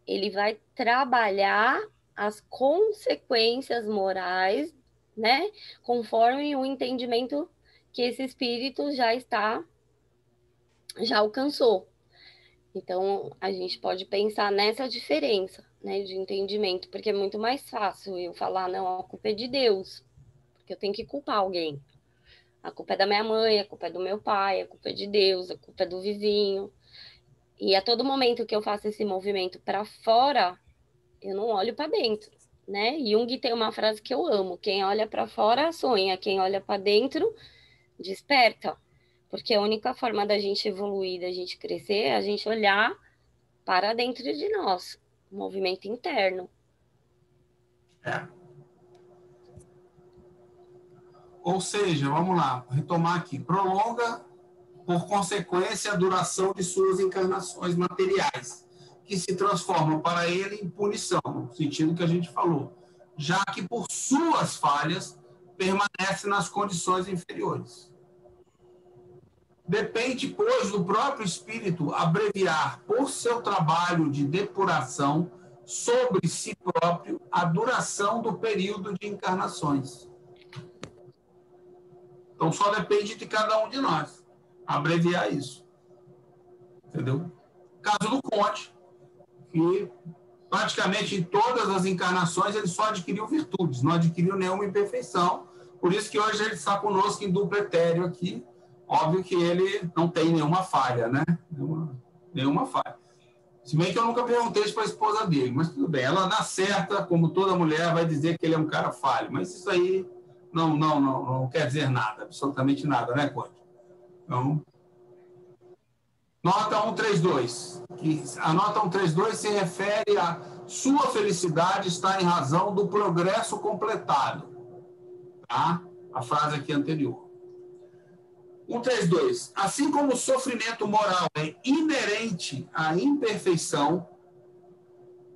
Speaker 3: ele vai trabalhar as consequências morais, né, conforme o entendimento que esse espírito já alcançou. Então, a gente pode pensar nessa diferença, né, de entendimento, porque é muito mais fácil eu falar, não, a culpa é de Deus, porque eu tenho que culpar alguém. A culpa é da minha mãe, a culpa é do meu pai, a culpa é de Deus, a culpa é do vizinho. E a todo momento que eu faço esse movimento para fora, eu não olho para dentro, né? Jung tem uma frase que eu amo: quem olha para fora sonha, quem olha para dentro desperta. Porque a única forma da gente evoluir, da gente crescer, é a gente olhar para dentro de nós, movimento interno.
Speaker 1: É. Ou seja, vamos lá, retomar aqui. Prolonga, por consequência, a duração de suas encarnações materiais, que se transformam para ele em punição, no sentido que a gente falou, já que por suas falhas permanece nas condições inferiores. Depende, pois, do próprio espírito abreviar por seu trabalho de depuração sobre si próprio a duração do período de encarnações. Então, só depende de cada um de nós abreviar isso. Entendeu? Caso do Conte, que praticamente em todas as encarnações, ele só adquiriu virtudes, não adquiriu nenhuma imperfeição. Por isso que hoje ele está conosco em duplo etéreo aqui. Óbvio que ele não tem nenhuma falha, né? Nenhuma falha. Se bem que eu nunca perguntei isso para a esposa dele, mas tudo bem. Ela, na certa, como toda mulher, vai dizer que ele é um cara falho. Mas isso aí não quer dizer nada, absolutamente nada, né, Conde? Então, nota 132. A nota 132 se refere a sua felicidade está em razão do progresso completado. Tá? A frase aqui anterior. 132. Assim como o sofrimento moral é inerente à imperfeição,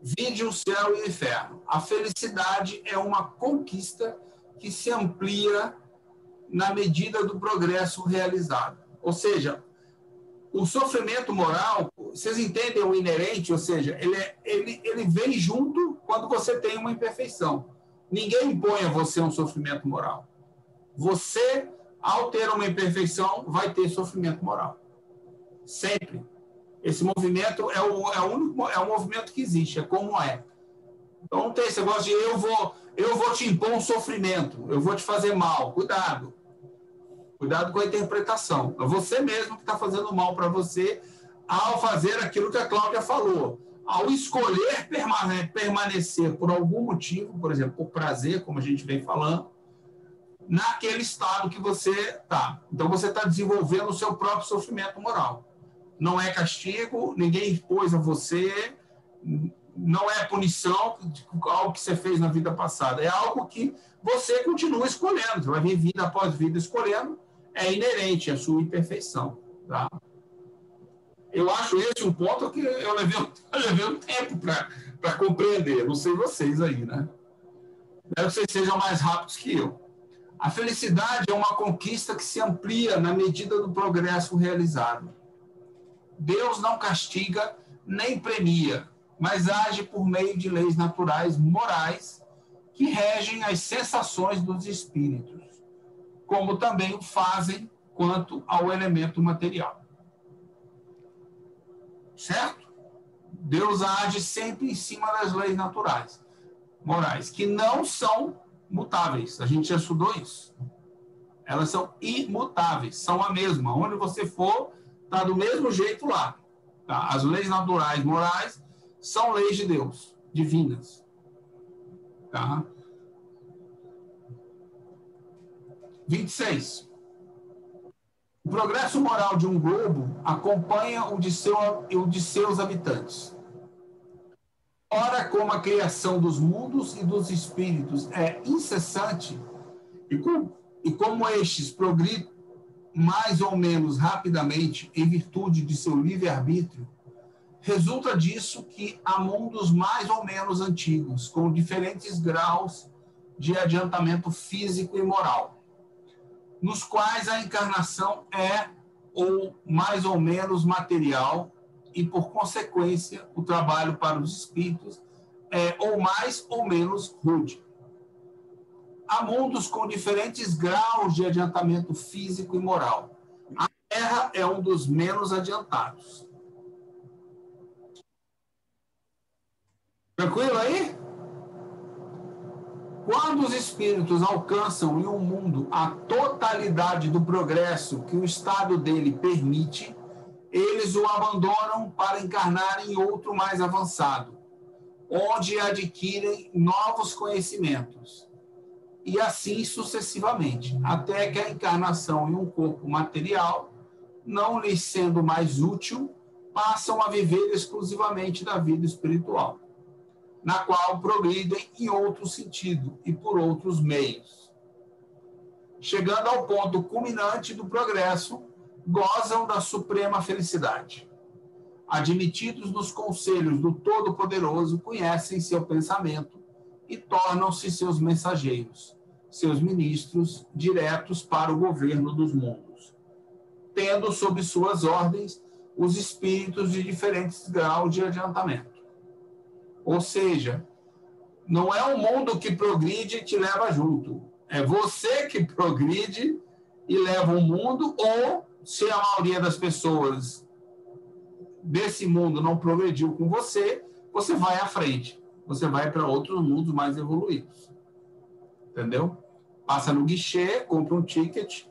Speaker 1: vide o céu e o inferno. A felicidade é uma conquista que se amplia na medida do progresso realizado. Ou seja, o sofrimento moral, vocês entendem o inerente? Ou seja, ele vem junto quando você tem uma imperfeição. Ninguém impõe a você um sofrimento moral. Você, ao ter uma imperfeição, vai ter sofrimento moral. Sempre. Esse movimento é o movimento que existe, é como é. Então não tem esse negócio de eu vou te impor um sofrimento, eu vou te fazer mal. Cuidado. Cuidado com a interpretação. É você mesmo que está fazendo mal para você ao fazer aquilo que a Cláudia falou. Ao escolher permanecer por algum motivo, por exemplo, por prazer, como a gente vem falando, naquele estado que você está. Então, você está desenvolvendo o seu próprio sofrimento moral. Não é castigo, ninguém impôs a você, não é punição de algo que você fez na vida passada. É algo que você continua escolhendo. Você vai vir vida após vida escolhendo, é inerente à sua imperfeição. Tá? Eu acho esse um ponto que eu levei um tempo para compreender. Não sei vocês aí, né? Espero que vocês sejam mais rápidos que eu. A felicidade é uma conquista que se amplia na medida do progresso realizado. Deus não castiga nem premia, mas age por meio de leis naturais morais que regem as sensações dos espíritos, como também o fazem quanto ao elemento material. Certo? Deus age sempre em cima das leis naturais, morais, que não são mutáveis. A gente já estudou isso. Elas são imutáveis, são a mesma. Onde você for, está do mesmo jeito lá. Tá? As leis naturais, morais, são leis de Deus, divinas. Tá? 26. O progresso moral de um globo acompanha o de seus habitantes. Ora, como a criação dos mundos e dos espíritos é incessante, e como estes progridem mais ou menos rapidamente em virtude de seu livre-arbítrio, resulta disso que há mundos mais ou menos antigos, com diferentes graus de adiantamento físico e moral, nos quais a encarnação é ou mais ou menos material e, por consequência, o trabalho para os espíritos é ou mais ou menos rude. Há mundos com diferentes graus de adiantamento físico e moral. A Terra é um dos menos adiantados. Tranquilo aí? Quando os espíritos alcançam em um mundo a totalidade do progresso que o estado dele permite, eles o abandonam para encarnar em outro mais avançado, onde adquirem novos conhecimentos. E assim sucessivamente, até que a encarnação em um corpo material, não lhes sendo mais útil, passam a viver exclusivamente da vida espiritual, na qual progridem em outro sentido e por outros meios. Chegando ao ponto culminante do progresso, gozam da suprema felicidade. Admitidos nos conselhos do Todo-Poderoso, conhecem seu pensamento e tornam-se seus mensageiros, seus ministros diretos para o governo dos mundos, tendo sob suas ordens os espíritos de diferentes graus de adiantamento. Ou seja, não é o mundo que progride e te leva junto. É você que progride e leva o mundo, ou se a maioria das pessoas desse mundo não progrediu com você, você vai à frente. Você vai para outros mundos mais evoluídos. Entendeu? Passa no guichê, compra um ticket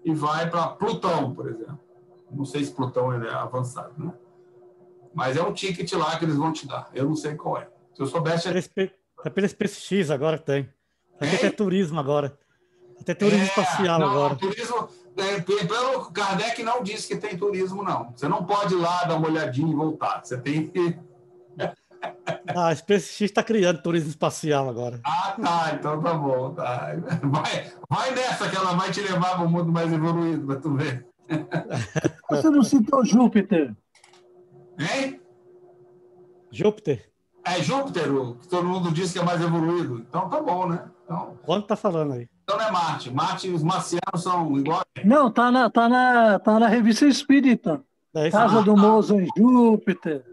Speaker 1: e vai para Plutão, por exemplo. Não sei se Plutão é avançado, né? Mas é um ticket lá que eles vão te dar. Eu não sei qual é. Se eu soubesse...
Speaker 5: É pela SpaceX agora que tem. Vai ter até turismo agora. Vai ter turismo espacial
Speaker 1: não,
Speaker 5: agora.
Speaker 1: Turismo... pelo Kardec não disse que tem turismo, não. Você não pode ir lá dar uma olhadinha e voltar. Você tem que...
Speaker 5: A SpaceX está criando turismo espacial agora.
Speaker 1: Ah, tá. Então tá bom. Tá. Vai nessa que ela vai te levar para o mundo mais evoluído, para tu ver.
Speaker 2: Você não citou Júpiter?
Speaker 1: Hein?
Speaker 5: Júpiter?
Speaker 1: É Júpiter, que todo mundo diz que é mais evoluído. Então tá bom, né? Então,
Speaker 5: Quanto tá falando aí?
Speaker 1: então não é Marte. Marte, os marcianos são iguais.
Speaker 2: Não, tá na Revista Espírita.
Speaker 5: É isso
Speaker 2: Casa
Speaker 5: mesmo.
Speaker 2: do Moza em Júpiter.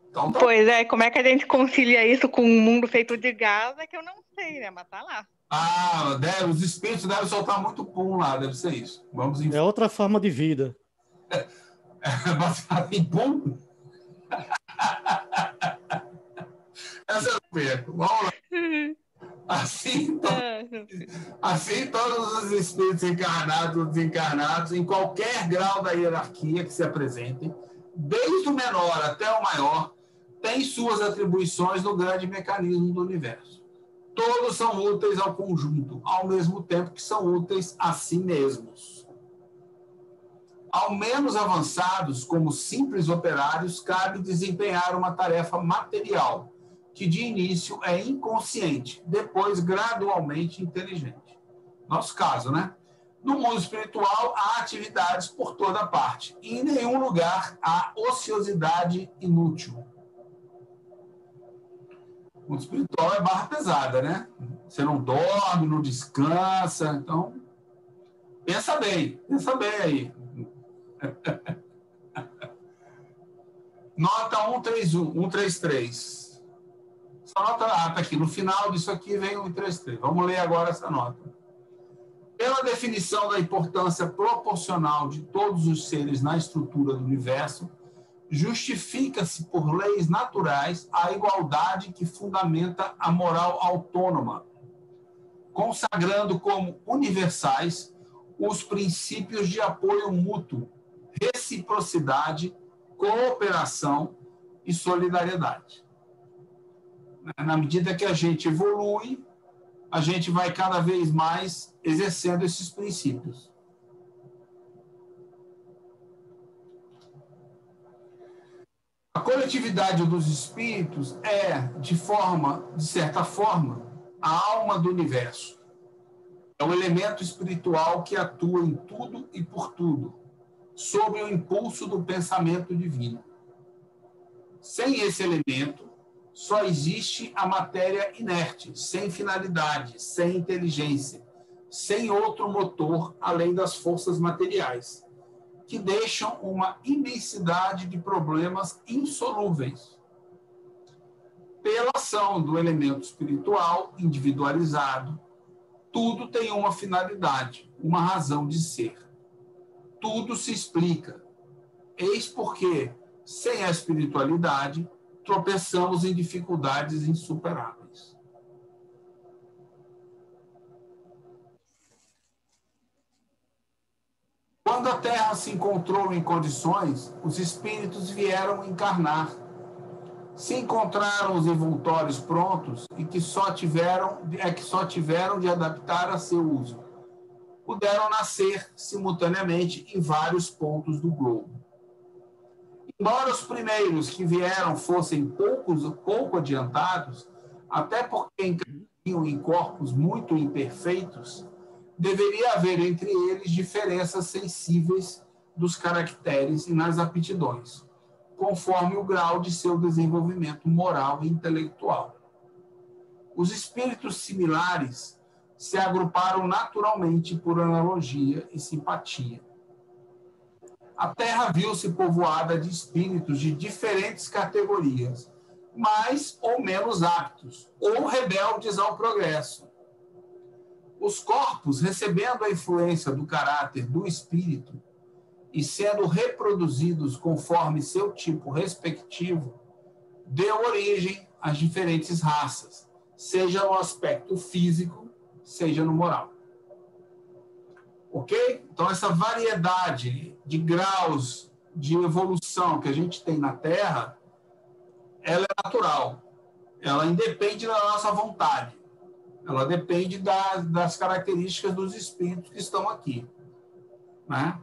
Speaker 1: Então tá.
Speaker 4: Pois é, como é que a gente concilia isso com um mundo feito de gás é que eu não sei, né? Mas tá lá.
Speaker 1: Os espíritos devem soltar muito pum lá, deve ser isso. Vamos em
Speaker 5: É outra forma de vida.
Speaker 1: baseado em pum. Essa eu não perco. Vamos lá. Assim todos os espíritos encarnados ou desencarnados, em qualquer grau da hierarquia que se apresentem, desde o menor até o maior, têm suas atribuições no grande mecanismo do universo. Todos são úteis ao conjunto, ao mesmo tempo que são úteis a si mesmos. Ao menos avançados, como simples operários, cabe desempenhar uma tarefa material, que de início é inconsciente, depois gradualmente inteligente. Nosso caso, né? No mundo espiritual, há atividades por toda parte, e em nenhum lugar há ociosidade inútil. O mundo espiritual é barra pesada, né? Você não dorme, não descansa, então pensa bem aí. Nota 133. Essa nota tá aqui. No final disso aqui vem o 133. Vamos ler agora essa nota. Pela definição da importância proporcional de todos os seres na estrutura do universo, justifica-se por leis naturais a igualdade que fundamenta a moral autônoma, consagrando como universais os princípios de apoio mútuo, reciprocidade, cooperação e solidariedade. Na medida que a gente evolui, a gente vai cada vez mais exercendo esses princípios. A coletividade dos espíritos é, de certa forma, a alma do universo. É o elemento espiritual que atua em tudo e por tudo, sob o impulso do pensamento divino. Sem esse elemento, só existe a matéria inerte, sem finalidade, sem inteligência, sem outro motor além das forças materiais, que deixam uma imensidade de problemas insolúveis. Pela ação do elemento espiritual individualizado, tudo tem uma finalidade, uma razão de ser. Tudo se explica. Eis porque, sem a espiritualidade, tropeçamos em dificuldades insuperáveis. Quando a Terra se encontrou em condições, os espíritos vieram encarnar. Se encontraram os envoltórios prontos e que só tiveram de adaptar a seu uso. Puderam nascer simultaneamente em vários pontos do globo. Embora os primeiros que vieram fossem pouco adiantados, até porque encarnariam em corpos muito imperfeitos, deveria haver entre eles diferenças sensíveis dos caracteres e nas aptidões, conforme o grau de seu desenvolvimento moral e intelectual. Os espíritos similares se agruparam naturalmente por analogia e simpatia. A Terra viu-se povoada de espíritos de diferentes categorias, mais ou menos aptos, ou rebeldes ao progresso. Os corpos, recebendo a influência do caráter do espírito e sendo reproduzidos conforme seu tipo respectivo, deu origem às diferentes raças, seja no aspecto físico, seja no moral. Ok? Então, essa variedade de graus de evolução que a gente tem na Terra, ela é natural. Ela independe da nossa vontade. Ela depende das características dos espíritos que estão aqui, né?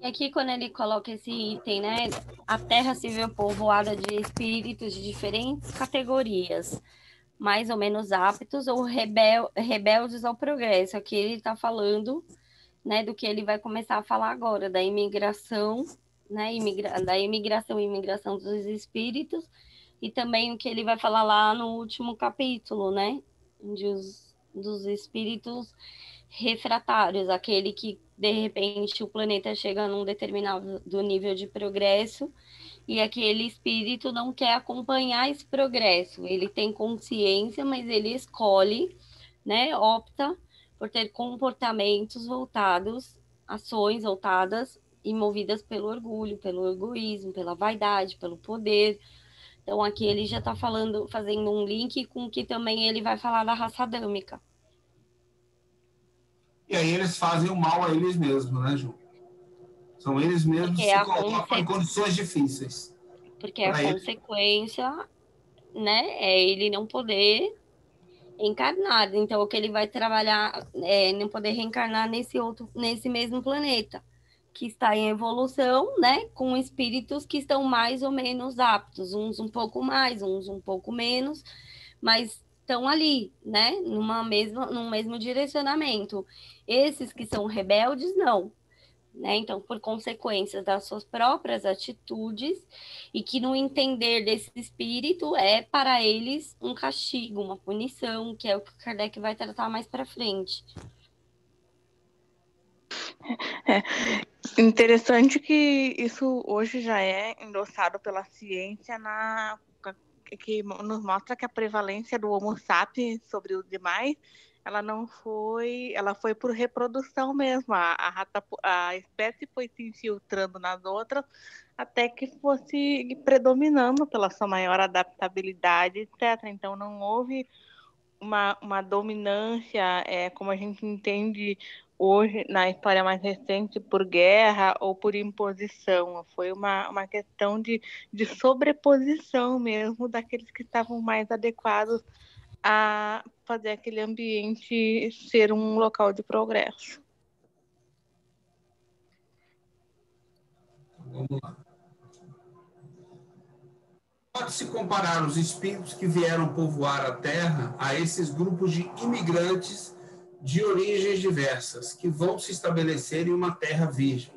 Speaker 3: E aqui, quando ele coloca esse item, né? A Terra se vê povoada de espíritos de diferentes categorias, mais ou menos aptos ou rebeldes ao progresso. Aqui ele está falando, né, do que ele vai começar a falar agora, da imigração, né? Da imigração e imigração dos espíritos, e também o que ele vai falar lá no último capítulo, né? Dos espíritos refratários, aquele que, de repente, o planeta chega num determinado nível de progresso e aquele espírito não quer acompanhar esse progresso. Ele tem consciência, mas ele escolhe, né, opta por ter comportamentos voltados, ações voltadas e movidas pelo orgulho, pelo egoísmo, pela vaidade, pelo poder. Então, aqui ele já está fazendo um link com que também ele vai falar da raça adâmica.
Speaker 1: E aí eles fazem o mal a eles mesmos, né, Ju? São eles mesmos que se colocam em condições difíceis.
Speaker 3: Porque a consequência, né, é ele não poder encarnar. Então, o que ele vai trabalhar é não poder reencarnar nesse mesmo planeta, que está em evolução, né, com espíritos que estão mais ou menos aptos, uns um pouco mais, uns um pouco menos, mas estão ali, né, num mesmo direcionamento. Esses que são rebeldes, não. Né? Então, por consequências das suas próprias atitudes, e que no entender desse espírito é para eles um castigo, uma punição, que é o que Kardec vai tratar mais para frente.
Speaker 4: É interessante que isso hoje já é endossado pela ciência, que nos mostra que a prevalência do Homo sapiens sobre os demais, ela foi por reprodução mesmo. A espécie foi se infiltrando nas outras até que fosse predominando pela sua maior adaptabilidade, etc. Então não houve uma dominância, como a gente entende hoje na história mais recente, por guerra ou por imposição. Foi uma questão de sobreposição mesmo daqueles que estavam mais adequados a fazer aquele ambiente ser um local de progresso.
Speaker 1: Vamos lá. Pode-se comparar os espíritos que vieram povoar a Terra a esses grupos de imigrantes de origens diversas, que vão se estabelecer em uma terra virgem.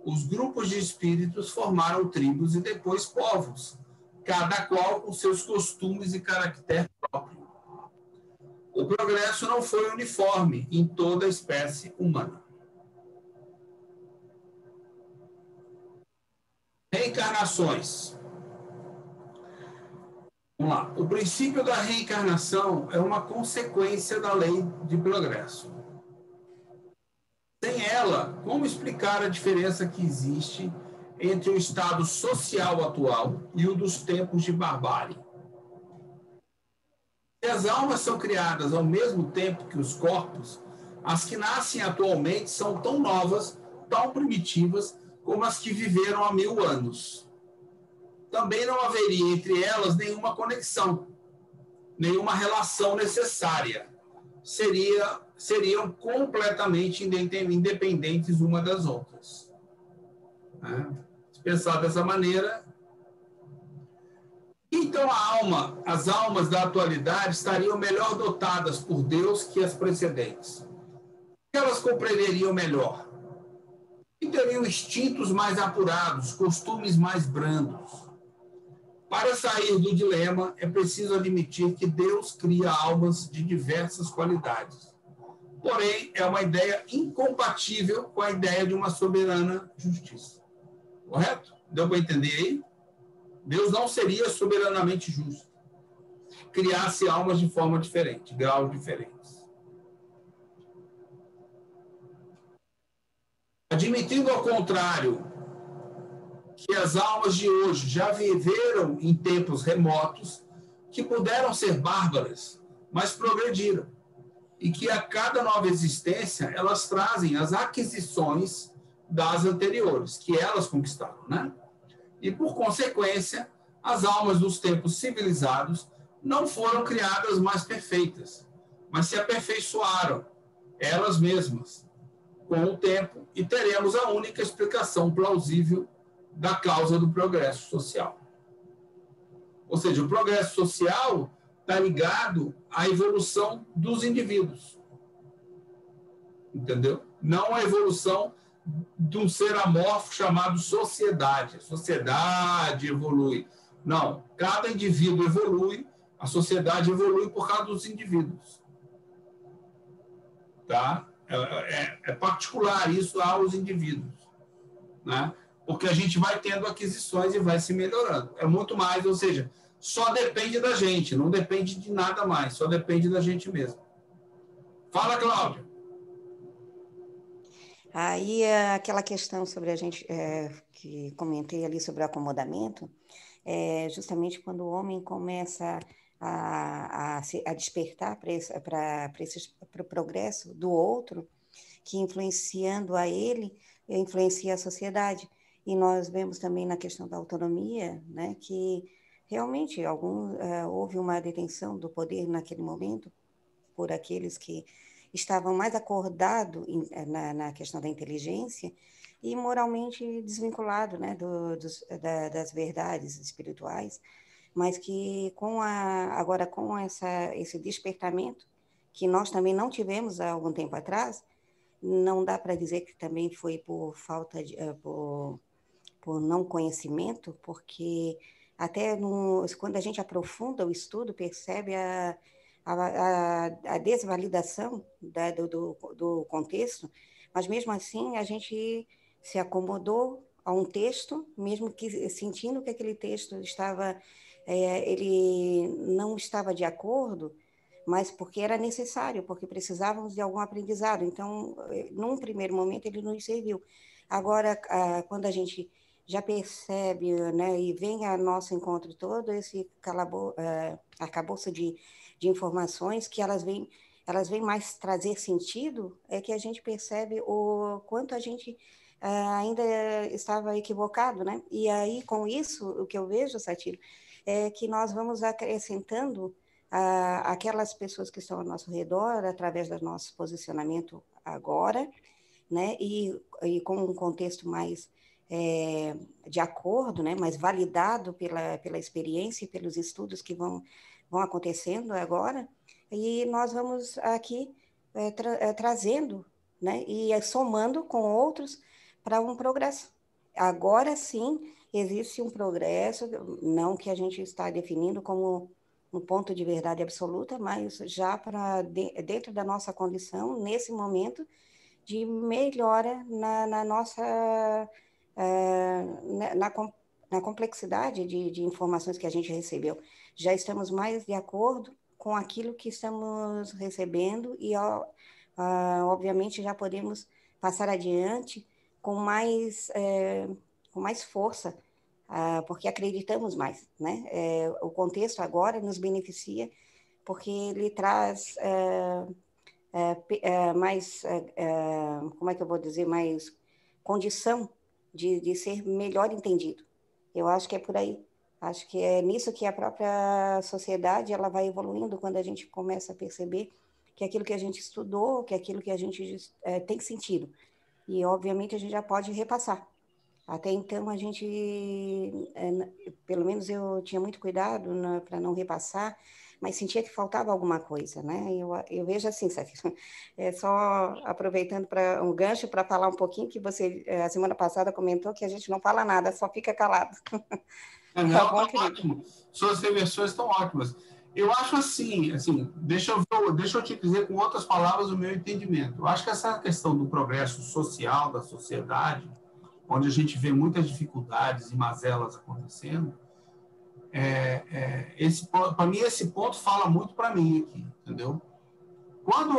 Speaker 1: Os grupos de espíritos formaram tribos e depois povos, cada qual com seus costumes e caractere próprio. O progresso não foi uniforme em toda a espécie humana. Reencarnações. Vamos lá. O princípio da reencarnação é uma consequência da lei de progresso. Sem ela, como explicar a diferença que existe entre o estado social atual e o dos tempos de barbárie? Se as almas são criadas ao mesmo tempo que os corpos, as que nascem atualmente são tão novas, tão primitivas, como as que viveram há 1000 anos. Também não haveria entre elas nenhuma conexão, nenhuma relação necessária. Seriam completamente independentes uma das outras. Se pensar dessa maneira, então as almas da atualidade estariam melhor dotadas por Deus que as precedentes. Elas compreenderiam melhor. E teriam instintos mais apurados, costumes mais brandos. Para sair do dilema, é preciso admitir que Deus cria almas de diversas qualidades. Porém, é uma ideia incompatível com a ideia de uma soberana justiça. Correto? Deu para entender aí? Deus não seria soberanamente justo. Criasse almas de forma diferente, graus diferentes. Admitindo ao contrário que as almas de hoje já viveram em tempos remotos, que puderam ser bárbaras, mas progrediram. E que a cada nova existência, elas trazem as aquisições das anteriores, que elas conquistaram, né? E, por consequência, as almas dos tempos civilizados não foram criadas mais perfeitas, mas se aperfeiçoaram, elas mesmas, com o tempo, e teremos a única explicação plausível da causa do progresso social. Ou seja, o progresso social está ligado à evolução dos indivíduos. Entendeu? Não à evolução de um ser amorfo chamado sociedade. A sociedade evolui. Não, cada indivíduo evolui, a sociedade evolui por causa dos indivíduos. Tá? É particular isso aos indivíduos, né? Porque a gente vai tendo aquisições e vai se melhorando. É muito mais, ou seja, só depende da gente, não depende de nada mais, só depende da gente mesmo. Fala, Cláudia.
Speaker 6: Aí, aquela questão sobre a gente, que comentei ali sobre o acomodamento, justamente quando o homem começa a despertar para o progresso do outro, que influenciando a ele, influencia a sociedade. E nós vemos também na questão da autonomia, né, que realmente houve uma detenção do poder naquele momento por aqueles que estavam mais acordados na questão da inteligência e moralmente desvinculados, né, das verdades espirituais, mas que agora com esse despertamento, que nós também não tivemos há algum tempo atrás, não dá para dizer que também foi por falta de... por não conhecimento, porque até quando a gente aprofunda o estudo, percebe a desvalidação do contexto, mas mesmo assim a gente se acomodou a um texto, mesmo que sentindo que aquele texto ele não estava de acordo, mas porque era necessário, porque precisávamos de algum aprendizado. Então, num primeiro momento, ele nos serviu. Agora, quando a gente já percebe, né, e vem a nosso encontro todo esse arcabouço de informações que elas vêm mais trazer sentido, é que a gente percebe o quanto a gente ainda estava equivocado, né? E aí, com isso, o que eu vejo, Satiro, é que nós vamos acrescentando aquelas pessoas que estão ao nosso redor, através do nosso posicionamento agora, né? E com um contexto mais de acordo, né, mas validado pela experiência e pelos estudos que vão acontecendo agora, e nós vamos aqui trazendo, né, e somando com outros para um progresso. Agora sim, existe um progresso, não que a gente está definindo como um ponto de verdade absoluta, mas já dentro da nossa condição, nesse momento, de melhora na nossa... na complexidade de informações que a gente recebeu. Já estamos mais de acordo com aquilo que estamos recebendo e, obviamente, já podemos passar adiante com mais força, porque acreditamos mais, né? O contexto agora nos beneficia porque ele traz mais, como é que eu vou dizer, mais condição de ser melhor entendido. Eu acho que é por aí. Acho que é nisso que a própria sociedade ela vai evoluindo, quando a gente começa a perceber que aquilo que a gente estudou, que aquilo que a gente tem sentido. E, obviamente, a gente já pode repassar. Até então, a gente, pelo menos eu tinha muito cuidado para não repassar, mas sentia que faltava alguma coisa, né? Eu vejo assim, sabe? Só aproveitando para um gancho para falar um pouquinho, que você, a semana passada, comentou que a gente não fala nada, só fica calado.
Speaker 1: Não, tá ótimo. Suas reversões estão ótimas. Eu acho assim, deixa eu te dizer com outras palavras o meu entendimento. Eu acho que essa questão do progresso social da sociedade, onde a gente vê muitas dificuldades e mazelas acontecendo, para mim, esse ponto fala muito para mim aqui, entendeu? Quando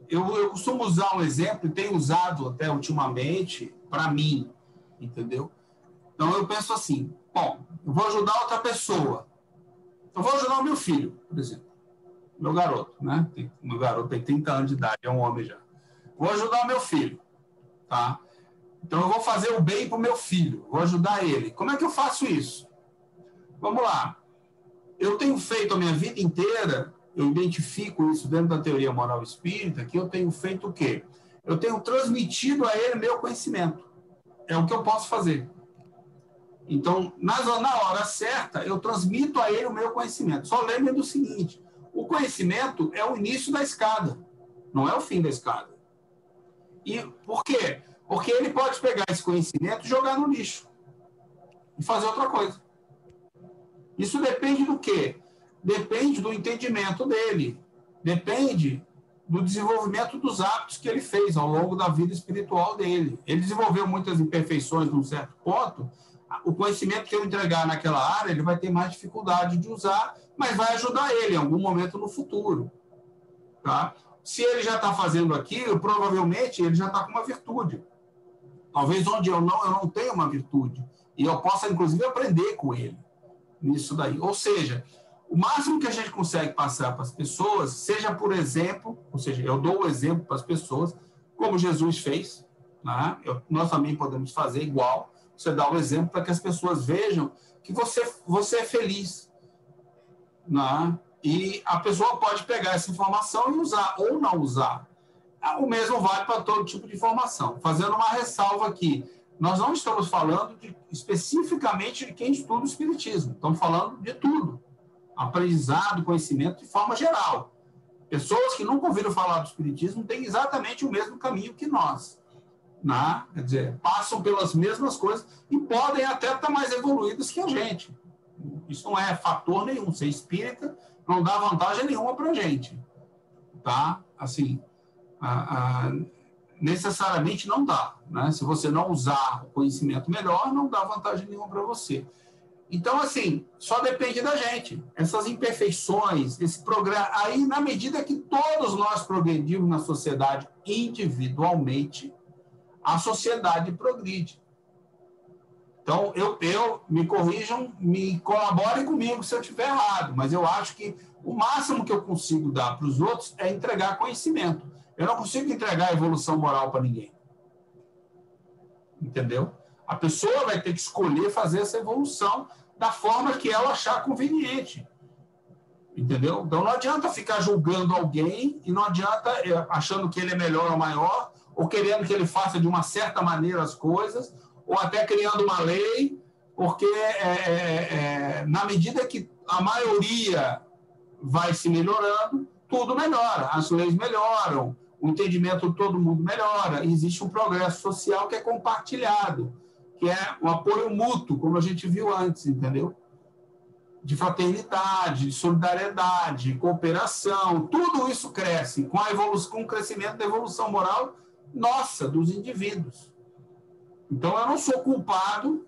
Speaker 1: eu costumo usar um exemplo, e tenho usado até ultimamente, para mim, entendeu? Então, eu penso assim, bom, eu vou ajudar outra pessoa. Eu vou ajudar o meu filho, por exemplo. Meu garoto, né? Meu garoto tem 30 anos de idade, é um homem já. Vou ajudar o meu filho, tá? Então, eu vou fazer o bem para o meu filho, vou ajudar ele. Como é que eu faço isso? Vamos lá. Eu tenho feito a minha vida inteira, eu identifico isso dentro da teoria moral espírita, que eu tenho feito o quê? Eu tenho transmitido a ele meu conhecimento. É o que eu posso fazer. Então, na hora certa, eu transmito a ele o meu conhecimento. Só lembre do seguinte, o conhecimento é o início da escada, não é o fim da escada. E por quê? Porque ele pode pegar esse conhecimento e jogar no lixo e fazer outra coisa. Isso depende do quê? Depende do entendimento dele, depende do desenvolvimento dos hábitos que ele fez ao longo da vida espiritual dele. Ele desenvolveu muitas imperfeições num certo ponto, o conhecimento que eu entregar naquela área, ele vai ter mais dificuldade de usar, mas vai ajudar ele em algum momento no futuro. Tá? Se ele já está fazendo aquilo, provavelmente ele já está com uma virtude. Talvez onde eu não tenha uma virtude. E eu possa, inclusive, aprender com ele nisso daí. Ou seja, o máximo que a gente consegue passar para as pessoas, seja por exemplo, ou seja, eu dou o exemplo para as pessoas, como Jesus fez, né? Nós também podemos fazer igual. Você dá o exemplo para que as pessoas vejam que você é feliz, né? E a pessoa pode pegar essa informação e usar ou não usar. O mesmo vale para todo tipo de informação. Fazendo uma ressalva aqui, nós não estamos falando especificamente de quem estuda o Espiritismo, estamos falando de tudo. Aprendizado, conhecimento de forma geral. Pessoas que nunca ouviram falar do Espiritismo têm exatamente o mesmo caminho que nós. Né? Quer dizer, passam pelas mesmas coisas e podem até estar mais evoluídos que a gente. Isso não é fator nenhum. Ser espírita não dá vantagem nenhuma para a gente. Tá? Assim, necessariamente não dá. Né? Se você não usar o conhecimento melhor, não dá vantagem nenhuma para você. Então, assim, só depende da gente. Essas imperfeições, esse programa... Aí, na medida que todos nós progredimos na sociedade individualmente, a sociedade progride. Então, eu me corrijam, me colaborem comigo se eu estiver errado, mas eu acho que o máximo que eu consigo dar para os outros é entregar conhecimento. Eu não consigo entregar evolução moral para ninguém. Entendeu? A pessoa vai ter que escolher fazer essa evolução da forma que ela achar conveniente. Entendeu? Então, não adianta ficar julgando alguém e não adianta achando que ele é melhor ou maior, ou querendo que ele faça de uma certa maneira as coisas, ou até criando uma lei, porque na medida que a maioria vai se melhorando, tudo melhora, as leis melhoram, o entendimento de todo mundo melhora, e existe um progresso social que é compartilhado, que é um apoio mútuo, como a gente viu antes, entendeu? De fraternidade, de solidariedade, cooperação, tudo isso cresce com a evolução, com o crescimento da evolução moral nossa, dos indivíduos. Então, eu não sou culpado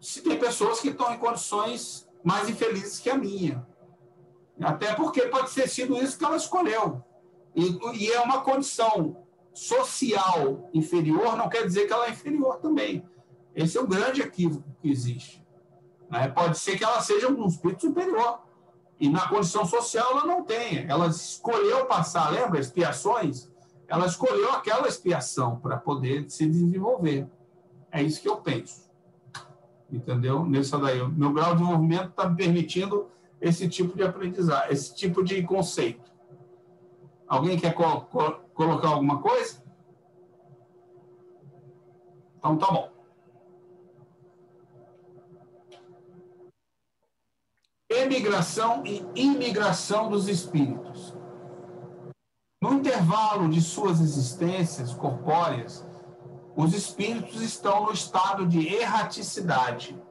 Speaker 1: se tem pessoas que estão em condições mais infelizes que a minha. Até porque pode ter sido isso que ela escolheu. E é uma condição social inferior, não quer dizer que ela é inferior também. Esse é o grande equívoco que existe. Né? Pode ser que ela seja um espírito superior. E na condição social ela não tenha. Ela escolheu passar, lembra? Expiações? Ela escolheu aquela expiação para poder se desenvolver. É isso que eu penso. Entendeu? Nessa daí, o meu grau de desenvolvimento está me permitindo esse tipo de aprendizagem, esse tipo de conceito. Alguém quer colocar alguma coisa? Então, tá bom. Emigração e imigração dos espíritos. No intervalo de suas existências corpóreas, os espíritos estão no estado de erraticidade.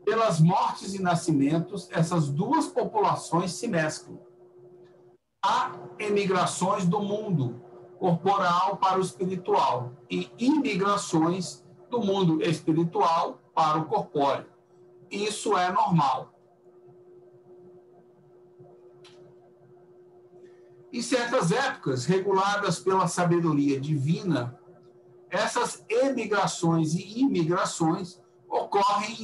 Speaker 1: Pelas mortes e nascimentos, essas duas populações se mesclam. Há emigrações do mundo corporal para o espiritual e imigrações do mundo espiritual para o corpóreo. Isso é normal. Em certas épocas, reguladas pela sabedoria divina, essas emigrações e imigrações ocorrem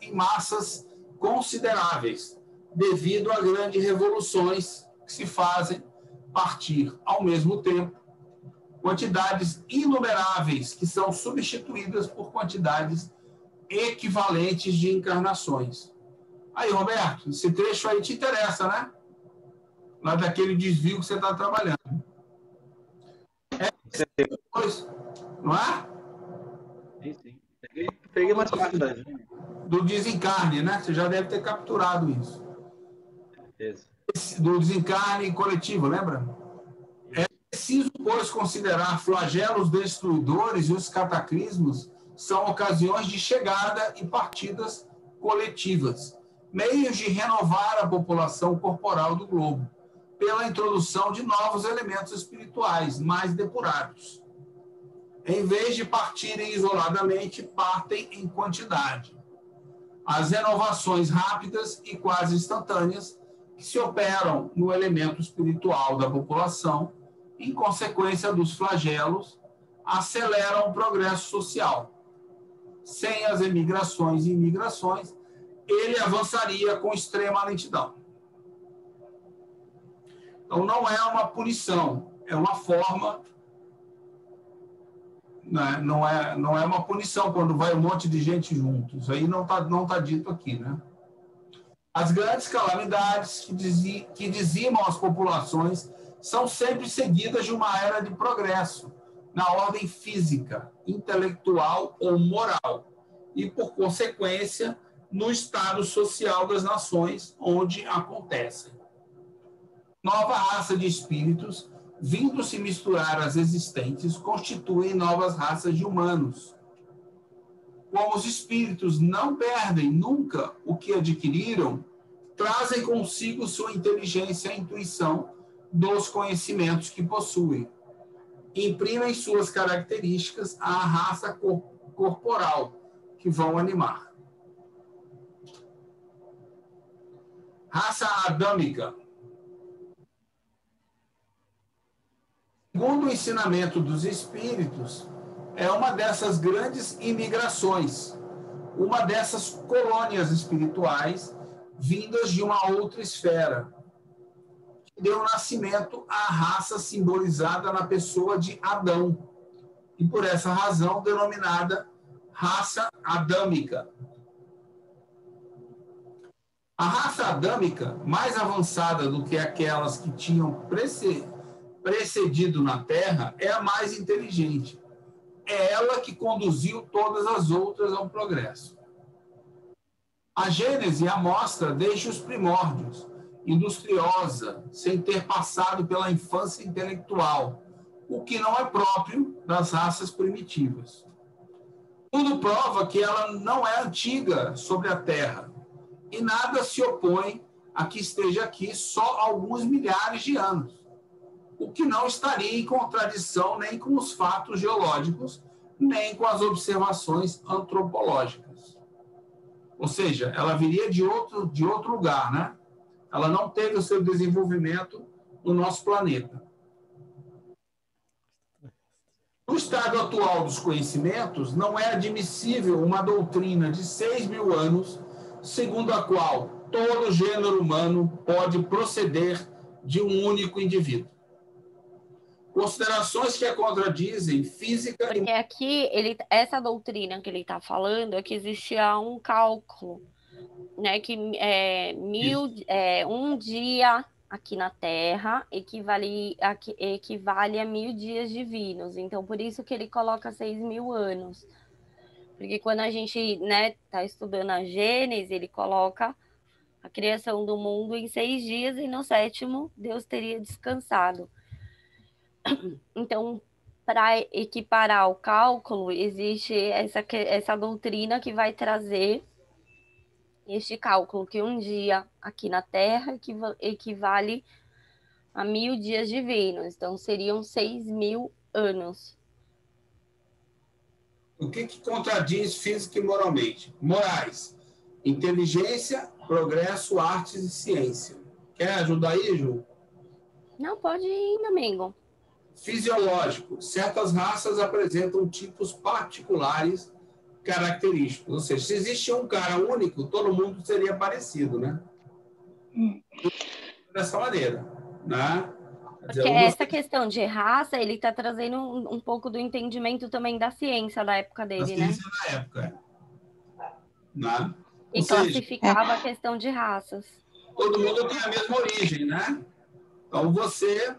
Speaker 1: em massas consideráveis, devido a grandes revoluções que se fazem partir ao mesmo tempo quantidades inumeráveis que são substituídas por quantidades equivalentes de encarnações. Aí, Roberto, esse trecho aí te interessa, né? Lá daquele desvio que você está trabalhando. Não é?
Speaker 8: Sim. Peguei mais parte da gente.
Speaker 1: Do desencarne, né? Você já deve ter capturado isso. Do desencarne coletivo, lembra? É preciso, pois, considerar flagelos destruidores e os cataclismos são ocasiões de chegada e partidas coletivas, meios de renovar a população corporal do globo, pela introdução de novos elementos espirituais mais depurados. Em vez de partirem isoladamente, partem em quantidade. As renovações rápidas e quase instantâneas que se operam no elemento espiritual da população, em consequência dos flagelos, aceleram o progresso social. Sem as emigrações e imigrações, ele avançaria com extrema lentidão. Então, não é uma punição, é uma forma... Não é uma punição quando vai um monte de gente junto. Isso aí não tá dito aqui, né? As grandes calamidades que dizimam as populações são sempre seguidas de uma era de progresso na ordem física, intelectual ou moral e, por consequência, no estado social das nações onde acontecem. Nova raça de espíritos, vindo se misturar às existentes, constituem novas raças de humanos. Como os espíritos não perdem nunca o que adquiriram, trazem consigo sua inteligência e intuição dos conhecimentos que possuem. Imprimem suas características à raça corporal que vão animar. Raça adâmica. Segundo o ensinamento dos espíritos, é uma dessas grandes imigrações, uma dessas colônias espirituais vindas de uma outra esfera, que deu nascimento à raça simbolizada na pessoa de Adão, e por essa razão denominada raça adâmica. A raça adâmica, mais avançada do que aquelas que tinham precedido na Terra, é a mais inteligente. É ela que conduziu todas as outras ao progresso. A Gênese a mostra desde os primórdios, industriosa, sem ter passado pela infância intelectual, o que não é próprio das raças primitivas. Tudo prova que ela não é antiga sobre a Terra, e nada se opõe a que esteja aqui só alguns milhares de anos, o que não estaria em contradição nem com os fatos geológicos, nem com as observações antropológicas. Ou seja, ela viria de outro lugar, né? Ela não teve o seu desenvolvimento no nosso planeta. No estado atual dos conhecimentos, não é admissível uma doutrina de 6.000 anos, segundo a qual todo gênero humano pode proceder de um único indivíduo. Considerações que a contradizem física e...
Speaker 3: Porque aqui, essa doutrina que ele está falando é que existia um cálculo, né, que um dia aqui na Terra equivale a 1.000 dias divinos. Então, por isso que ele coloca 6.000 anos. Porque quando a gente, né, está estudando a Gênese, ele coloca a criação do mundo em 6 dias e no 7º Deus teria descansado. Então, para equiparar o cálculo, existe essa doutrina que vai trazer este cálculo, que um dia aqui na Terra equivale a 1.000 dias divinos. Então, seriam 6.000 anos.
Speaker 1: O que contradiz física e moralmente? Morais: inteligência, progresso, artes e ciência. Quer ajudar aí, Ju?
Speaker 3: Não, pode ir, amigo.
Speaker 1: Fisiológico: certas raças apresentam tipos particulares característicos. Ou seja, se existe um cara único, todo mundo seria parecido, né? Dessa maneira, né? Quer dizer,
Speaker 3: Porque essa questão de raça, ele está trazendo um pouco do entendimento também da ciência da época
Speaker 1: a
Speaker 3: dele, né?
Speaker 1: ciência da época, né?
Speaker 3: E
Speaker 1: Ou seja,
Speaker 3: classificava a questão de raças.
Speaker 1: todo mundo tem a mesma origem, né? Então você,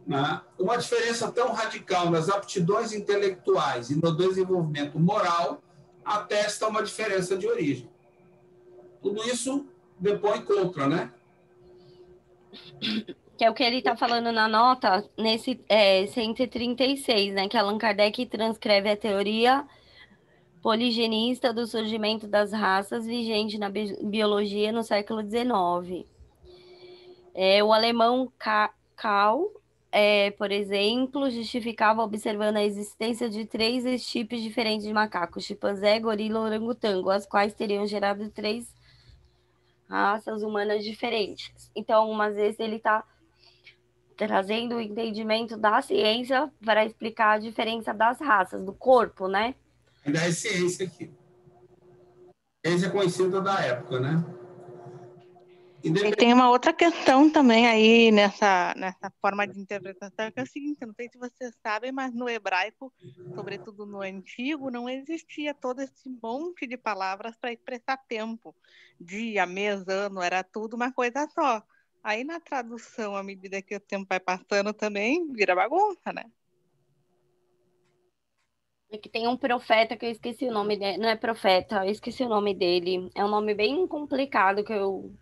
Speaker 1: né? Uma diferença tão radical nas aptidões intelectuais e no desenvolvimento moral atesta uma diferença de origem. Tudo isso depõe contra, né?
Speaker 3: Que é o que ele está falando na nota, nesse 136, né? Que Allan Kardec transcreve a teoria poligenista do surgimento das raças vigente na biologia no século XIX. O alemão Karl, por exemplo, justificava observando a existência de 3 tipos diferentes de macacos, chimpanzé, gorila e orangotango, as quais teriam gerado 3 raças humanas diferentes. Então, algumas vezes ele está trazendo o entendimento da ciência para explicar a diferença das raças, do corpo, né?
Speaker 1: Ainda é ciência aqui. Ciência conhecida da época, né?
Speaker 4: E tem uma outra questão também aí nessa forma de interpretação, que é o seguinte, não sei se vocês sabem, mas no hebraico, sobretudo no antigo, não existia todo esse monte de palavras para expressar tempo. Dia, mês, ano, era tudo uma coisa só. Aí na tradução, à medida que o tempo vai passando também, vira bagunça, né?
Speaker 3: É que tem um profeta que eu esqueci o nome dele, não é profeta, eu esqueci o nome dele. É um nome bem complicado que eu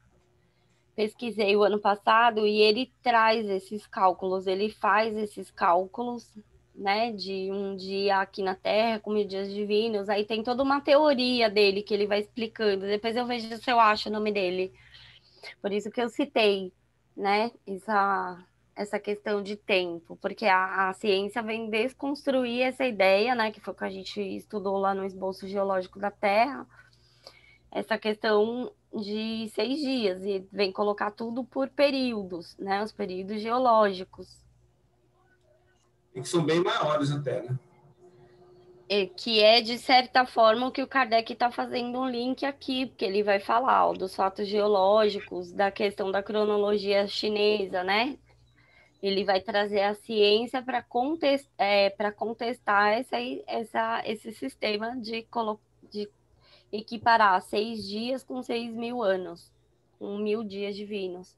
Speaker 3: pesquisei o ano passado e ele traz esses cálculos, ele faz esses cálculos, né, de um dia aqui na Terra com 1000 dias divinos. Aí tem toda uma teoria dele que ele vai explicando. Depois eu vejo se eu acho o nome dele. Por isso que eu citei, né, essa questão de tempo, porque a ciência vem desconstruir essa ideia, né, que foi o que a gente estudou lá no esboço geológico da Terra, essa questão de 6 dias, e vem colocar tudo por períodos, né, os períodos geológicos.
Speaker 1: E que são bem maiores até, né?
Speaker 3: Que é, de certa forma, o que o Kardec está fazendo um link aqui, porque ele vai falar dos fatos geológicos, da questão da cronologia chinesa, né? Ele vai trazer a ciência para contestar esse sistema de equiparar 6 dias com 6.000 anos, com 1000 dias divinos.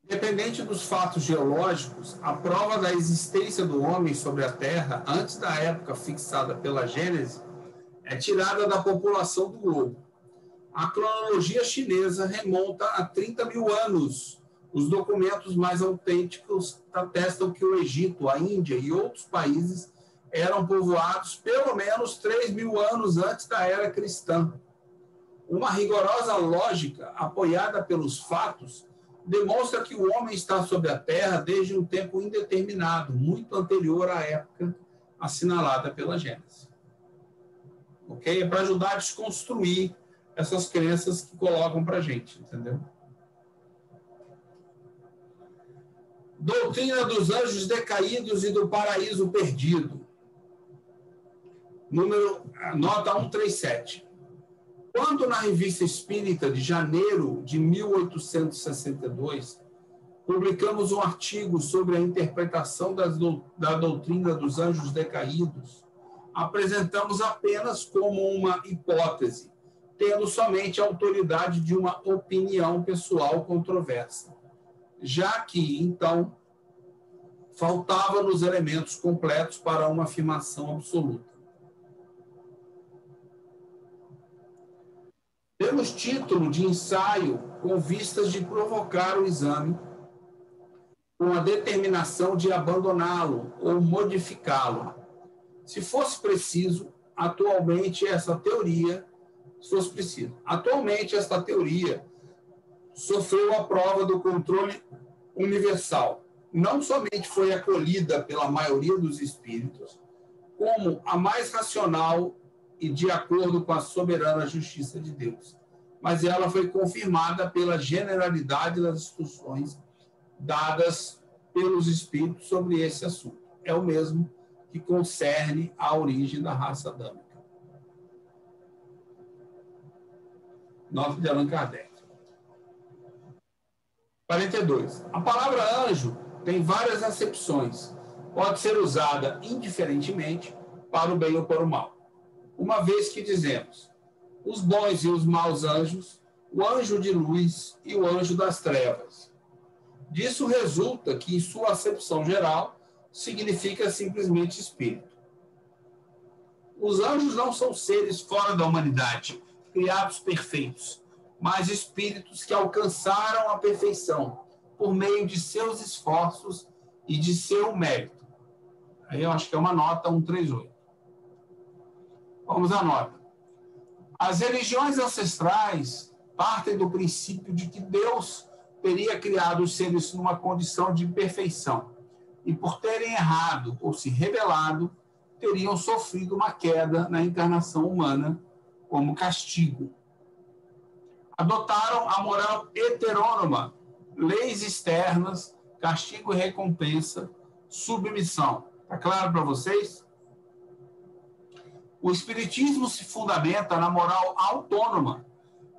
Speaker 1: Independente dos fatos geológicos, a prova da existência do homem sobre a Terra, antes da época fixada pela Gênese, é tirada da população do globo. A cronologia chinesa remonta a 30.000 anos. Os documentos mais autênticos atestam que o Egito, a Índia e outros países eram povoados pelo menos 3.000 anos antes da era cristã. Uma rigorosa lógica, apoiada pelos fatos, demonstra que o homem está sobre a Terra desde um tempo indeterminado, muito anterior à época assinalada pela Gênesis. Ok? É para ajudar a desconstruir essas crenças que colocam para a gente, entendeu? Doutrina dos anjos decaídos e do paraíso perdido. Nota 137. Quando na Revista Espírita de janeiro de 1862, publicamos um artigo sobre a interpretação da doutrina dos anjos decaídos, apresentamos apenas como uma hipótese, tendo somente a autoridade de uma opinião pessoal controversa, já que, então, faltavam-nos elementos completos para uma afirmação absoluta. Temos título de ensaio com vistas de provocar o exame com a determinação de abandoná-lo ou modificá-lo. Se fosse preciso, atualmente esta teoria sofreu a prova do controle universal. Não somente foi acolhida pela maioria dos espíritos, como a mais racional e de acordo com a soberana justiça de Deus, mas ela foi confirmada pela generalidade das instruções dadas pelos espíritos sobre esse assunto. É o mesmo que concerne à origem da raça adâmica. Nota de Allan Kardec. 42. A palavra anjo tem várias acepções. Pode ser usada indiferentemente para o bem ou para o mal. Uma vez que dizemos os bons e os maus anjos, o anjo de luz e o anjo das trevas. Disso resulta que, em sua acepção geral, significa simplesmente espírito. Os anjos não são seres fora da humanidade, criados perfeitos, mas espíritos que alcançaram a perfeição por meio de seus esforços e de seu mérito. Aí eu acho que é uma nota 138. Vamos à nota. As religiões ancestrais partem do princípio de que Deus teria criado os seres numa condição de perfeição e, por terem errado ou se rebelado, teriam sofrido uma queda na encarnação humana como castigo. Adotaram a moral heterônoma, leis externas, castigo e recompensa, submissão. Está claro para vocês? O Espiritismo se fundamenta na moral autônoma,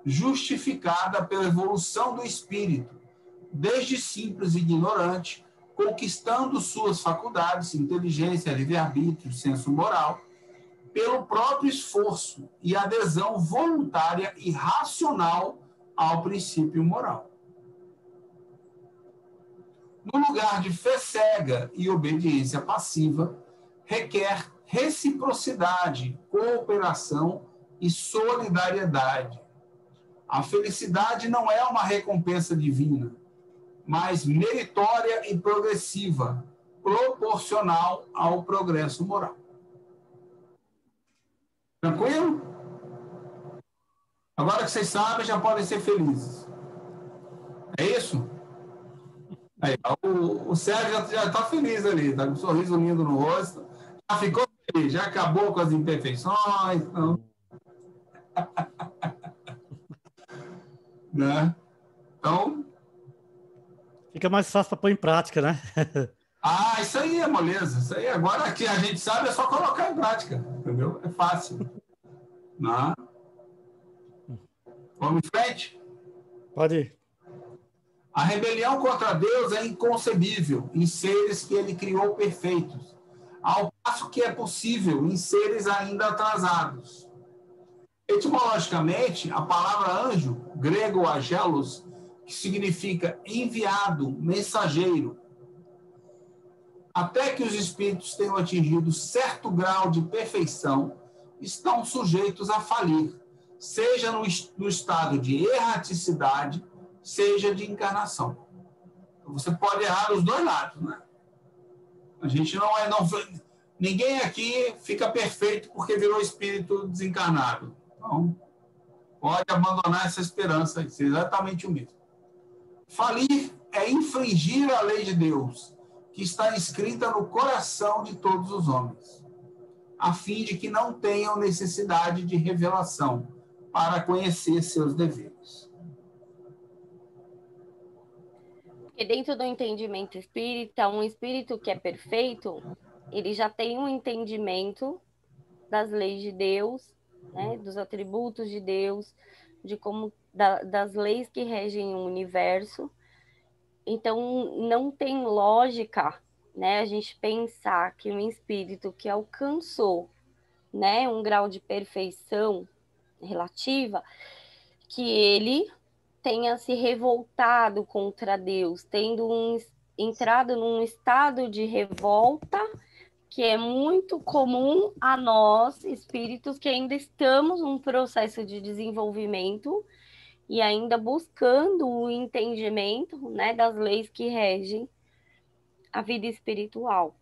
Speaker 1: justificada pela evolução do espírito, desde simples e ignorante, conquistando suas faculdades, inteligência, livre-arbítrio, senso moral, pelo próprio esforço e adesão voluntária e racional ao princípio moral. No lugar de fé cega e obediência passiva, requer reciprocidade, cooperação e solidariedade. A felicidade não é uma recompensa divina, mas meritória e progressiva, proporcional ao progresso moral. Tranquilo? Agora que vocês sabem, já podem ser felizes. É isso? Aí, o Sérgio já está feliz ali, está com um sorriso lindo no rosto. Já ficou feliz, já acabou com as imperfeições. Não. Né? Então...
Speaker 5: Fica mais fácil para pôr em prática, né?
Speaker 1: Isso aí é moleza. Isso aí, agora que a gente sabe, é só colocar em prática. Entendeu? É fácil. Não. Vamos em frente?
Speaker 5: Pode ir.
Speaker 1: A rebelião contra Deus é inconcebível em seres que ele criou perfeitos, ao passo que é possível em seres ainda atrasados. Etimologicamente, a palavra anjo, grego angelos, que significa enviado, mensageiro. Até que os espíritos tenham atingido certo grau de perfeição, estão sujeitos a falir, seja no estado de erraticidade, seja de encarnação. Você pode errar dos dois lados, né? A gente ninguém aqui fica perfeito porque virou espírito desencarnado. Então, pode abandonar essa esperança, isso é exatamente o mesmo. Falir é infringir a lei de Deus, que está escrita no coração de todos os homens, a fim de que não tenham necessidade de revelação para conhecer seus deveres.
Speaker 3: Porque dentro do entendimento espírita, um espírito que é perfeito, ele já tem um entendimento das leis de Deus, né, dos atributos de Deus, de como das leis que regem o universo. Então, não tem lógica, né, a gente pensar que um espírito que alcançou, né, um grau de perfeição relativa, que ele tenha se revoltado contra Deus, entrado num estado de revolta que é muito comum a nós, espíritos que ainda estamos num processo de desenvolvimento e ainda buscando o entendimento, né, das leis que regem a vida espiritual.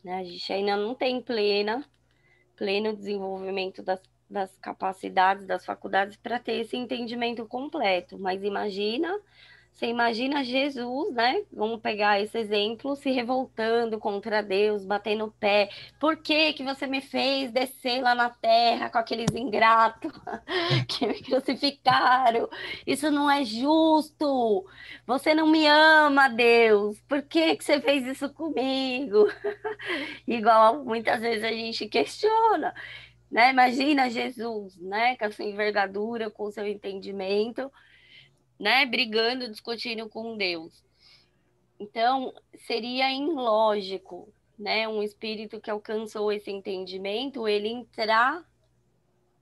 Speaker 3: Né? A gente ainda não tem pleno desenvolvimento das capacidades, das faculdades para ter esse entendimento completo. Mas imagina Você imagina Jesus, né? Vamos pegar esse exemplo, se revoltando contra Deus, batendo o pé. Por que que você me fez descer lá na terra com aqueles ingratos que me crucificaram? Isso não é justo. Você não me ama, Deus. Por que que você fez isso comigo? Igual muitas vezes a gente questiona, né? Imagina Jesus, né? Com a sua envergadura, com o seu entendimento, né, brigando, discutindo com Deus. Então, seria ilógico, né, um espírito que alcançou esse entendimento, ele entrar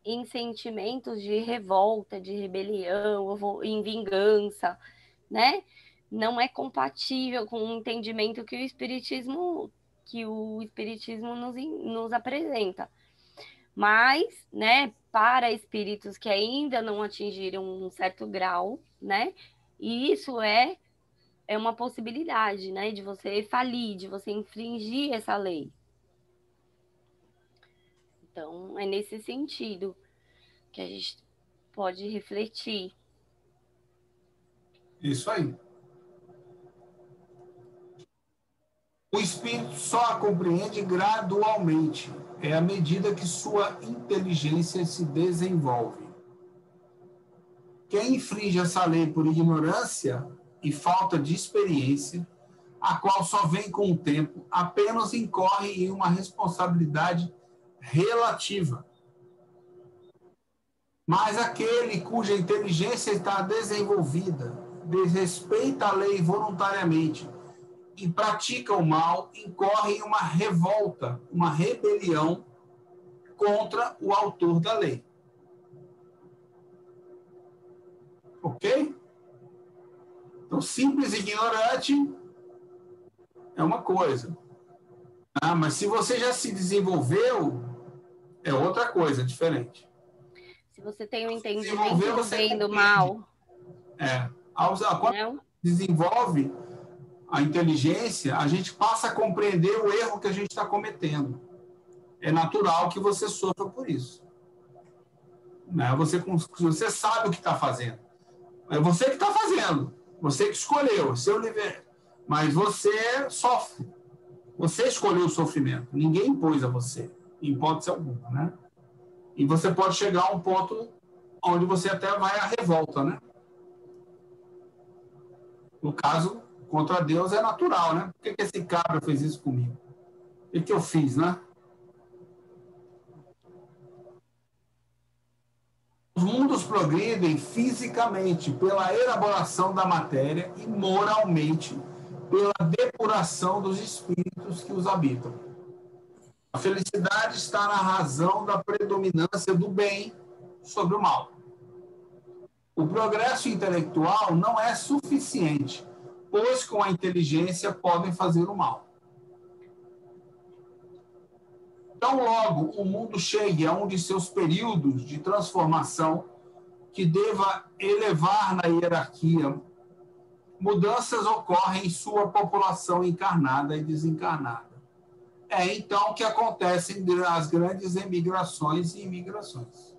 Speaker 3: em sentimentos de revolta, de rebelião, em vingança, né? Não é compatível com o entendimento que o espiritismo nos apresenta. Mas, né, para espíritos que ainda não atingiram um certo grau, né, e isso é uma possibilidade, né, de você falir, de você infringir essa lei. Então, é nesse sentido que a gente pode refletir.
Speaker 1: Isso aí. O espírito só a compreende gradualmente. É à medida que sua inteligência se desenvolve. Quem infringe essa lei por ignorância e falta de experiência, a qual só vem com o tempo, apenas incorre em uma responsabilidade relativa. Mas aquele cuja inteligência está desenvolvida, desrespeita a lei voluntariamente e pratica o mal, incorre em uma revolta, uma rebelião contra o autor da lei. Ok? Então, simples e ignorante é uma coisa. Mas se você já se desenvolveu, é outra coisa, diferente.
Speaker 3: Se você tem um entendimento do bem e do mal.
Speaker 1: Quando desenvolve a inteligência, a gente passa a compreender o erro que a gente está cometendo. É natural que você sofra por isso. Você sabe o que está fazendo. É você que está fazendo. Você que escolheu. Seu livre... Mas você sofre. Você escolheu o sofrimento. Ninguém impôs a você, em hipótese alguma, né? E você pode chegar a um ponto onde você até vai à revolta, né? No caso, contra Deus é natural, né? Por que esse cabra fez isso comigo? O que eu fiz, né? Os mundos progridem fisicamente pela elaboração da matéria e moralmente pela depuração dos espíritos que os habitam. A felicidade está na razão da predominância do bem sobre o mal. O progresso intelectual não é suficiente, pois com a inteligência podem fazer o mal. Tão logo o mundo chegue a um de seus períodos de transformação que deva elevar na hierarquia, mudanças ocorrem em sua população encarnada e desencarnada. É então que acontecem as grandes emigrações e imigrações.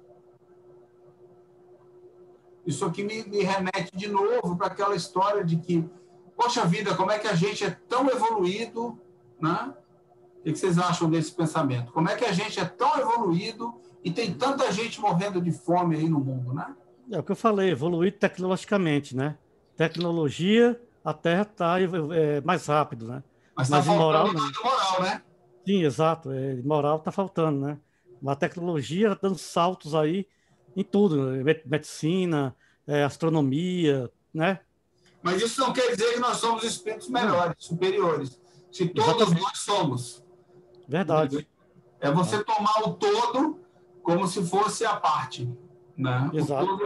Speaker 1: Isso aqui me remete de novo para aquela história de que, poxa vida, como é que a gente é tão evoluído, né? O que vocês acham desse pensamento? Como é que a gente é tão evoluído e tem tanta gente morrendo de fome aí no mundo, né?
Speaker 5: É o que eu falei, evoluído tecnologicamente, né? Tecnologia, a Terra está mais rápido, né?
Speaker 1: Mas está
Speaker 5: moral,
Speaker 1: faltando moral, né?
Speaker 5: Sim, exato. Moral está faltando, né? A tecnologia dando saltos aí em tudo, né? Medicina, astronomia, né?
Speaker 1: Mas isso não quer dizer que nós somos espíritos melhores, superiores. Se todos
Speaker 5: Exatamente.
Speaker 1: nós somos.
Speaker 5: Verdade.
Speaker 1: É você tomar o todo como se fosse a parte, né?
Speaker 5: Exato.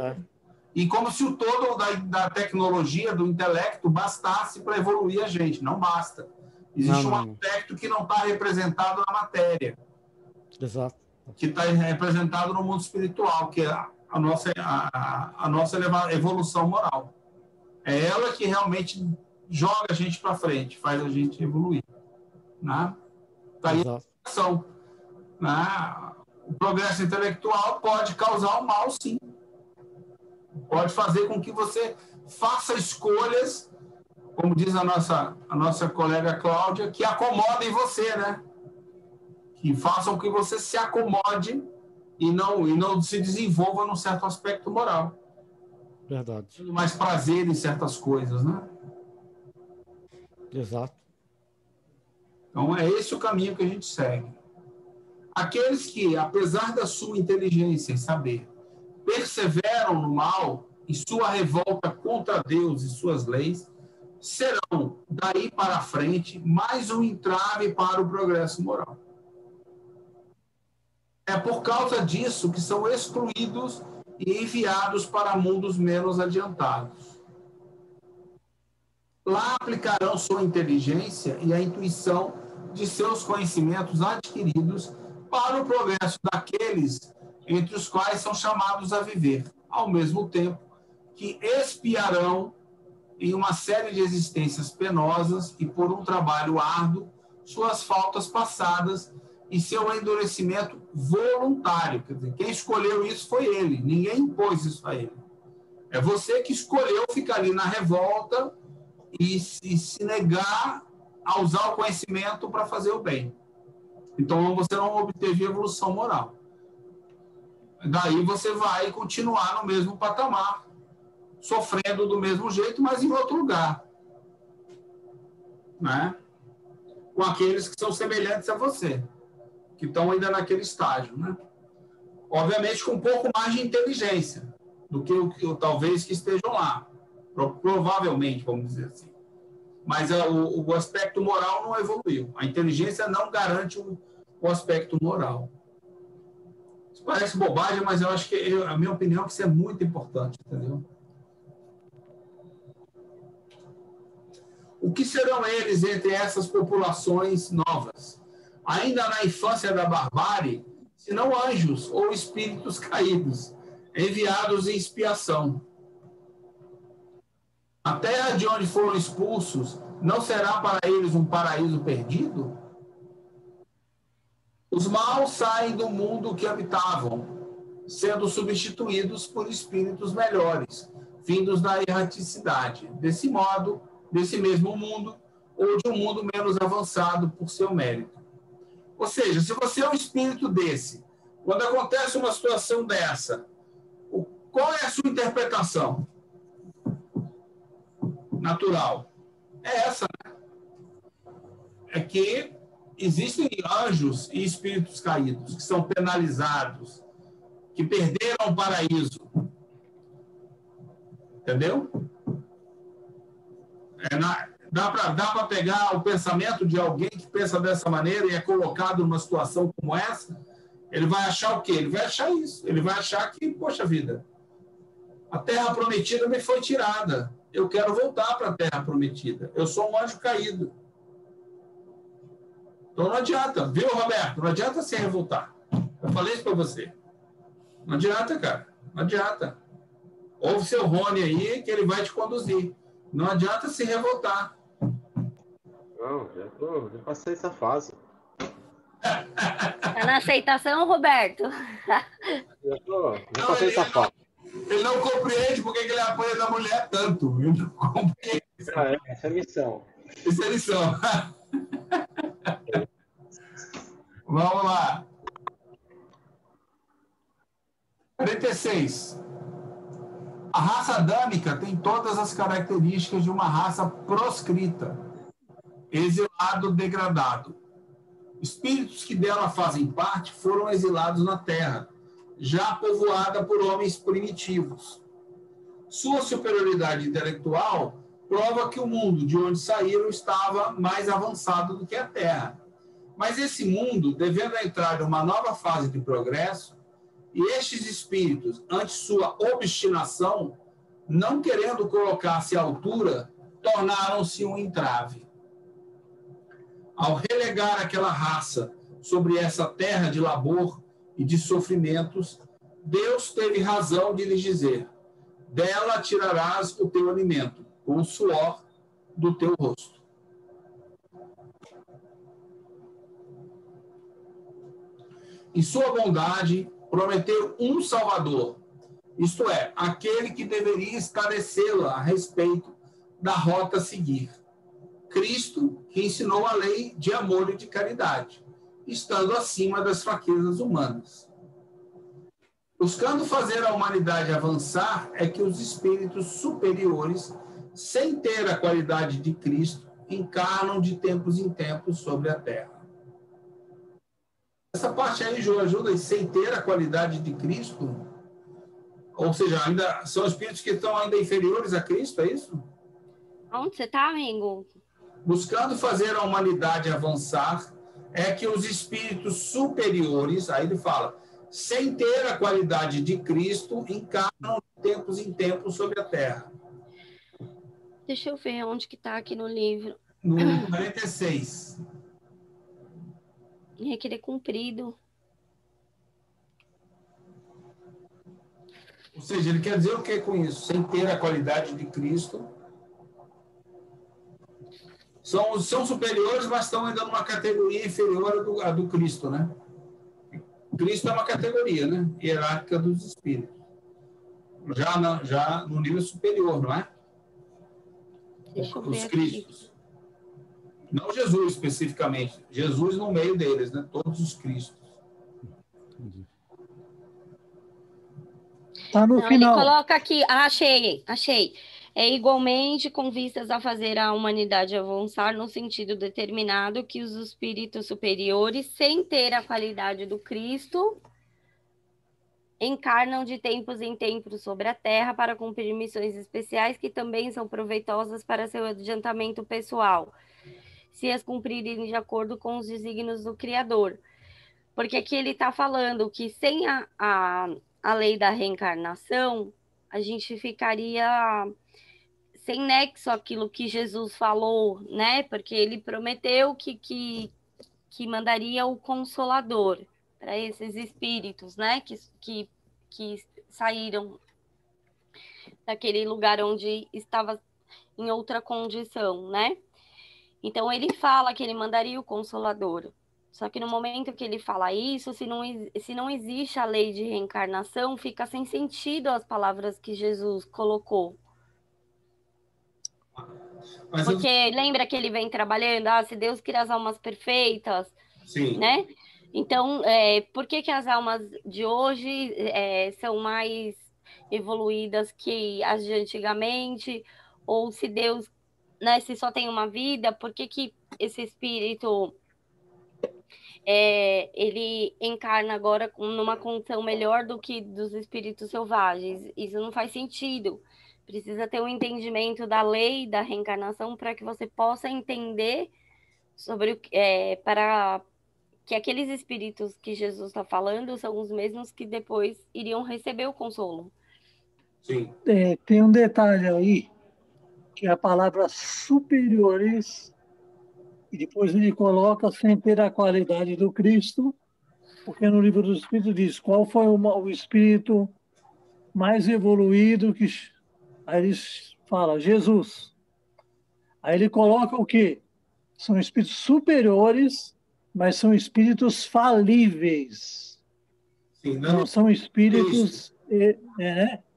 Speaker 1: E como se o todo da tecnologia, do intelecto, bastasse para evoluir a gente. Não basta. Existe um aspecto que não está representado na matéria.
Speaker 5: Exato.
Speaker 1: Que está representado no mundo espiritual, que é a nossa evolução moral. É ela que realmente joga a gente para frente, faz a gente evoluir. Né? Tá aí a ação. Né? O progresso intelectual pode causar o mal, sim. Pode fazer com que você faça escolhas, como diz a nossa colega Cláudia, que acomodem você, né? Que façam que você se acomode e não se desenvolva num certo aspecto moral.
Speaker 5: Verdade.
Speaker 1: Tendo mais prazer em certas coisas, né?
Speaker 5: Exato.
Speaker 1: Então, é esse o caminho que a gente segue. Aqueles que, apesar da sua inteligência e saber, perseveram no mal e sua revolta contra Deus e suas leis, serão, daí para frente, mais um entrave para o progresso moral. É por causa disso que são excluídos e enviados para mundos menos adiantados. Lá aplicarão sua inteligência e a intuição de seus conhecimentos adquiridos para o progresso daqueles entre os quais são chamados a viver, ao mesmo tempo que expiarão em uma série de existências penosas e por um trabalho árduo suas faltas passadas e seu endurecimento voluntário. Quer dizer, quem escolheu isso foi ele, ninguém impôs isso a ele. É você que escolheu ficar ali na revolta e se negar a usar o conhecimento para fazer o bem. Então, você não obteve evolução moral. Daí você vai continuar no mesmo patamar, sofrendo do mesmo jeito, mas em outro lugar. Né? Com aqueles que são semelhantes a você, que estão ainda naquele estágio. Né? Obviamente, com um pouco mais de inteligência do que talvez que estejam lá. Provavelmente, vamos dizer assim. Mas o aspecto moral não evoluiu. A inteligência não garante o aspecto moral. Isso parece bobagem, mas eu acho que, a minha opinião, é que isso é muito importante, entendeu? O que serão eles entre essas populações novas? Ainda na infância da barbárie, se não anjos ou espíritos caídos, enviados em expiação. A terra de onde foram expulsos não será para eles um paraíso perdido? Os maus saem do mundo que habitavam, sendo substituídos por espíritos melhores, vindos da erraticidade. Desse modo, desse mesmo mundo, ou de um mundo menos avançado por seu mérito. Ou seja, se você é um espírito desse, quando acontece uma situação dessa, qual é a sua interpretação natural? É essa, né? É que existem anjos e espíritos caídos que são penalizados, que perderam o paraíso. Entendeu? Dá para pegar o pensamento de alguém que pensa dessa maneira e é colocado numa situação como essa, ele vai achar o quê? Ele vai achar isso. Ele vai achar que, poxa vida, a terra prometida me foi tirada. Eu quero voltar para a terra prometida. Eu sou um anjo caído. Então não adianta, viu, Roberto? Não adianta se revoltar. Eu falei isso para você. Não adianta, cara. Não adianta. Ouve seu Rony aí, que ele vai te conduzir. Não adianta se revoltar.
Speaker 8: Não, já passei essa fase.
Speaker 3: Tá na aceitação, Roberto?
Speaker 8: Já passei essa fase.
Speaker 1: Ele não compreende porque ele apanha da mulher tanto. Ele não compreende.
Speaker 8: Essa é a missão.
Speaker 1: Essa é a lição. Vamos lá. 46. A raça adâmica tem todas as características de uma raça proscrita, exilado, degradado. Espíritos que dela fazem parte foram exilados na Terra, já povoada por homens primitivos. Sua superioridade intelectual prova que o mundo de onde saíram estava mais avançado do que a Terra. Mas esse mundo, devendo entrar em uma nova fase de progresso, e estes espíritos, ante sua obstinação, não querendo colocar-se à altura, tornaram-se um entrave. Ao relegar aquela raça sobre essa terra de labor e de sofrimentos, Deus teve razão de lhes dizer: dela tirarás o teu alimento, com o suor do teu rosto. Em sua bondade, prometeu um Salvador, isto é, aquele que deveria esclarecê-la a respeito da rota a seguir. Cristo, que ensinou a lei de amor e de caridade, estando acima das fraquezas humanas. Buscando fazer a humanidade avançar, é que os espíritos superiores, sem ter a qualidade de Cristo, encarnam de tempos em tempos sobre a Terra. Essa parte aí, Ju, ajuda, sem ter a qualidade de Cristo, ou seja, ainda são espíritos que estão ainda inferiores a Cristo, é isso?
Speaker 3: Onde você está, amigo?
Speaker 1: Buscando fazer a humanidade avançar, é que os espíritos superiores, aí ele fala, sem ter a qualidade de Cristo, encarnam de tempos em tempos sobre a Terra.
Speaker 3: Deixa eu ver onde que está aqui no livro.
Speaker 1: No 46.
Speaker 3: Requerer cumprido.
Speaker 1: Ou seja, ele quer dizer o que com isso? Sem ter a qualidade de Cristo. São superiores, mas estão ainda numa categoria inferior à do Cristo, né? Cristo é uma categoria, né? Hierárquica dos espíritos. Já no nível superior, não é?
Speaker 3: Deixa eu ver
Speaker 1: Os
Speaker 3: aqui.
Speaker 1: Cristos. Não Jesus especificamente. Jesus no meio deles, né? Todos os Cristos.
Speaker 2: Está no
Speaker 3: Não,
Speaker 2: final.
Speaker 3: ele coloca aqui, achei. É igualmente com vistas a fazer a humanidade avançar no sentido determinado que os espíritos superiores, sem ter a qualidade do Cristo, encarnam de tempos em tempos sobre a Terra para cumprir missões especiais que também são proveitosas para seu adiantamento pessoal, se as cumprirem de acordo com os desígnios do Criador. Porque aqui ele está falando que sem a lei da reencarnação, a gente ficaria sem nexo àquilo que Jesus falou, né? Porque ele prometeu que mandaria o Consolador para esses espíritos, né? Que saíram daquele lugar onde estava em outra condição, né? Então ele fala que ele mandaria o Consolador. Só que no momento que ele fala isso, se não existe a lei de reencarnação, fica sem sentido as palavras que Jesus colocou.
Speaker 1: Mas
Speaker 3: Porque lembra que ele vem trabalhando, se Deus cria as almas perfeitas,
Speaker 1: sim.
Speaker 3: né? Então, por que as almas de hoje são mais evoluídas que as de antigamente? Ou se Deus, né, se só tem uma vida, por que esse espírito ele encarna agora numa condição melhor do que dos espíritos selvagens? Isso não faz sentido. Precisa ter um entendimento da lei da reencarnação para que você possa entender sobre para que aqueles espíritos que Jesus está falando são os mesmos que depois iriam receber o consolo.
Speaker 1: Sim.
Speaker 2: Tem um detalhe aí, que é a palavra superiores, e depois ele coloca sem ter a qualidade do Cristo, porque no livro dos Espíritos diz qual foi o espírito mais evoluído que... Aí ele fala Jesus. Aí ele coloca o quê? São espíritos superiores, mas são espíritos falíveis.
Speaker 1: Sim,
Speaker 2: não são espíritos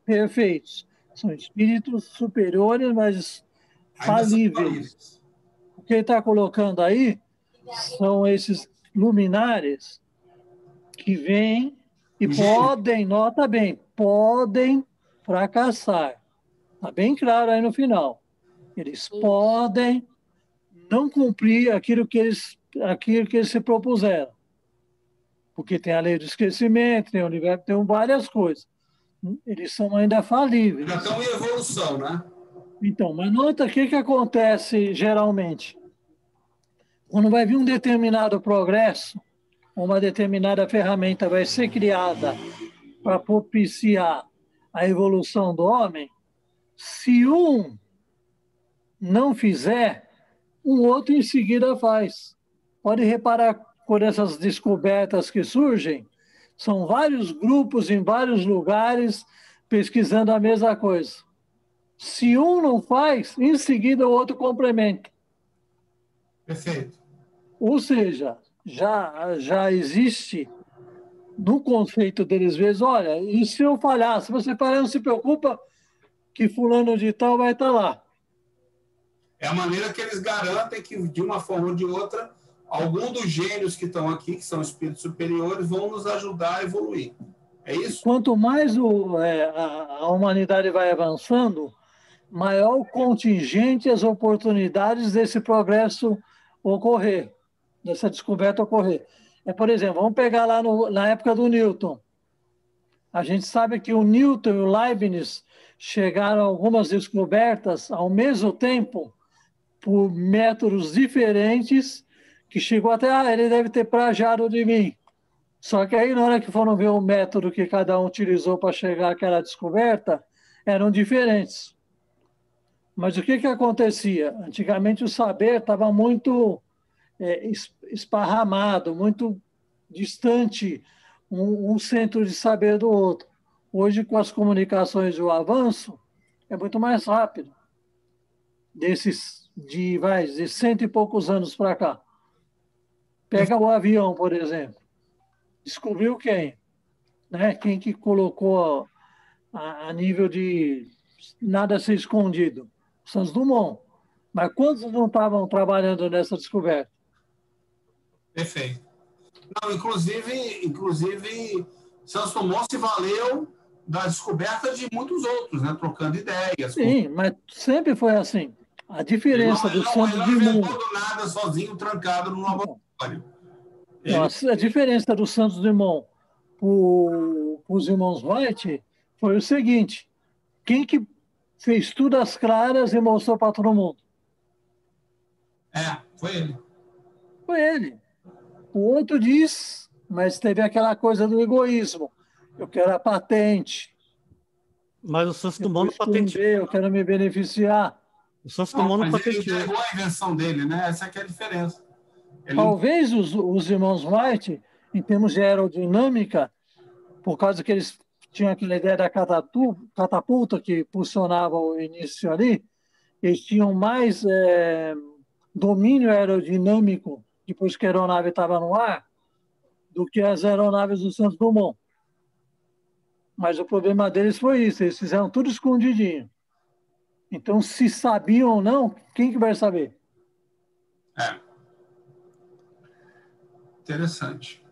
Speaker 2: perfeitos. São espíritos superiores, mas falíveis. O que ele está colocando aí são esses luminares que vêm e podem, nota bem, podem fracassar. Está bem claro aí no final. Eles podem não cumprir aquilo que eles se propuseram. Porque tem a lei do esquecimento, tem o universo, tem várias coisas. Eles são ainda falíveis.
Speaker 1: Já estão em evolução, né?
Speaker 2: Então, mas nota o que acontece geralmente. Quando vai vir um determinado progresso, uma determinada ferramenta vai ser criada para propiciar a evolução do homem, se um não fizer, um outro em seguida faz. Pode reparar por essas descobertas que surgem, são vários grupos em vários lugares pesquisando a mesma coisa. Se um não faz, em seguida o outro complementa.
Speaker 1: Perfeito.
Speaker 2: Ou seja, já existe no conceito deles, vezes, olha, e se eu falhar? Se você falhar, não se preocupa que fulano de tal vai estar lá.
Speaker 1: É a maneira que eles garantem que, de uma forma ou de outra, algum dos gênios que estão aqui, que são espíritos superiores, vão nos ajudar a evoluir. É isso?
Speaker 2: Quanto mais a humanidade vai avançando, maior o contingente e as oportunidades desse progresso ocorrer, dessa descoberta ocorrer. Por exemplo, vamos pegar lá na época do Newton. A gente sabe que o Newton e o Leibniz chegaram a algumas descobertas ao mesmo tempo, por métodos diferentes, que chegou até, ele deve ter plagiado de mim. Só que aí, na hora que foram ver o método que cada um utilizou para chegar àquela descoberta, eram diferentes. Mas o que acontecia? Antigamente o saber estava muito esparramado, muito distante, um centro de saber do outro. Hoje, com as comunicações e o avanço, é muito mais rápido. De 100 e poucos anos para cá. Pega o avião, por exemplo. Descobriu quem? Né? Quem que colocou a nível de nada ser escondido? Santos Dumont. Mas quantos não estavam trabalhando nessa descoberta?
Speaker 1: Perfeito. Não, inclusive, Santos Dumont se valeu da descoberta de muitos outros, né? Trocando ideias.
Speaker 2: Sim, mas sempre foi assim. A diferença do Santos Dumont...
Speaker 1: Ele não inventou do nada sozinho, trancado no laboratório.
Speaker 2: A diferença do Santos Dumont para os irmãos Wright foi o seguinte: quem que fez tudo às claras e mostrou para todo mundo?
Speaker 1: Foi ele.
Speaker 2: Foi ele. O outro diz, mas teve aquela coisa do egoísmo. Eu quero a patente.
Speaker 5: Mas o Santos Dumont não patenteou.
Speaker 2: Eu quero me beneficiar.
Speaker 5: O Santos Dumont não patenteou.
Speaker 1: Ele entregou a invenção dele, né? Essa que é a diferença.
Speaker 2: Talvez os irmãos Wright, em termos de aerodinâmica, por causa que eles tinham aquela ideia da catapulta que funcionava o início ali, eles tinham mais domínio aerodinâmico depois que a aeronave estava no ar do que as aeronaves do Santos Dumont. Mas o problema deles foi isso, eles fizeram tudo escondidinho. Então, se sabiam ou não, quem que vai saber?
Speaker 1: Interessante.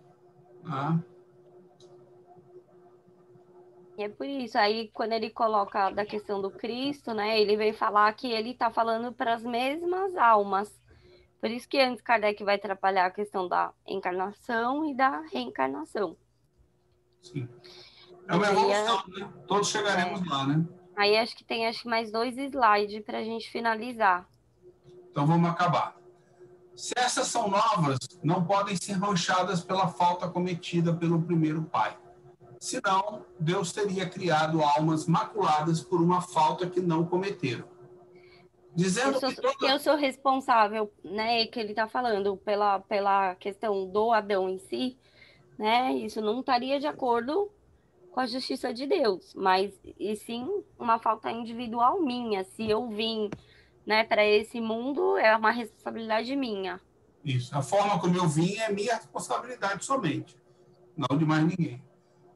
Speaker 3: E é por isso, aí quando ele coloca da questão do Cristo, né, ele vem falar que ele está falando para as mesmas almas. Por isso que antes Kardec vai trabalhar a questão da encarnação e da reencarnação.
Speaker 1: Sim. É uma evolução, né? Todos chegaremos lá, né?
Speaker 3: Aí acho que tem mais 2 slides para a gente finalizar.
Speaker 1: Então vamos acabar. Se essas são novas, não podem ser manchadas pela falta cometida pelo primeiro pai. Senão, Deus teria criado almas maculadas por uma falta que não cometeram. Dizendo
Speaker 3: eu sou responsável, né, que ele está falando pela questão do Adão em si, né? Isso não estaria de acordo com a justiça de Deus, mas e sim uma falta individual minha. Se eu vim, né, para esse mundo, é uma responsabilidade minha.
Speaker 1: Isso. A forma como eu vim é minha responsabilidade somente, não de mais ninguém.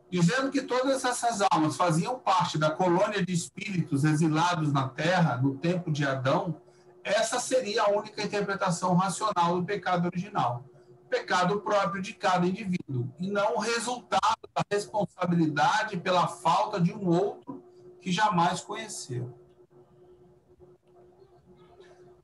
Speaker 1: Dizendo que todas essas almas faziam parte da colônia de espíritos exilados na Terra no tempo de Adão, essa seria a única interpretação racional do pecado original. Pecado próprio de cada indivíduo, e não o resultado da responsabilidade pela falta de um outro que jamais conheceu.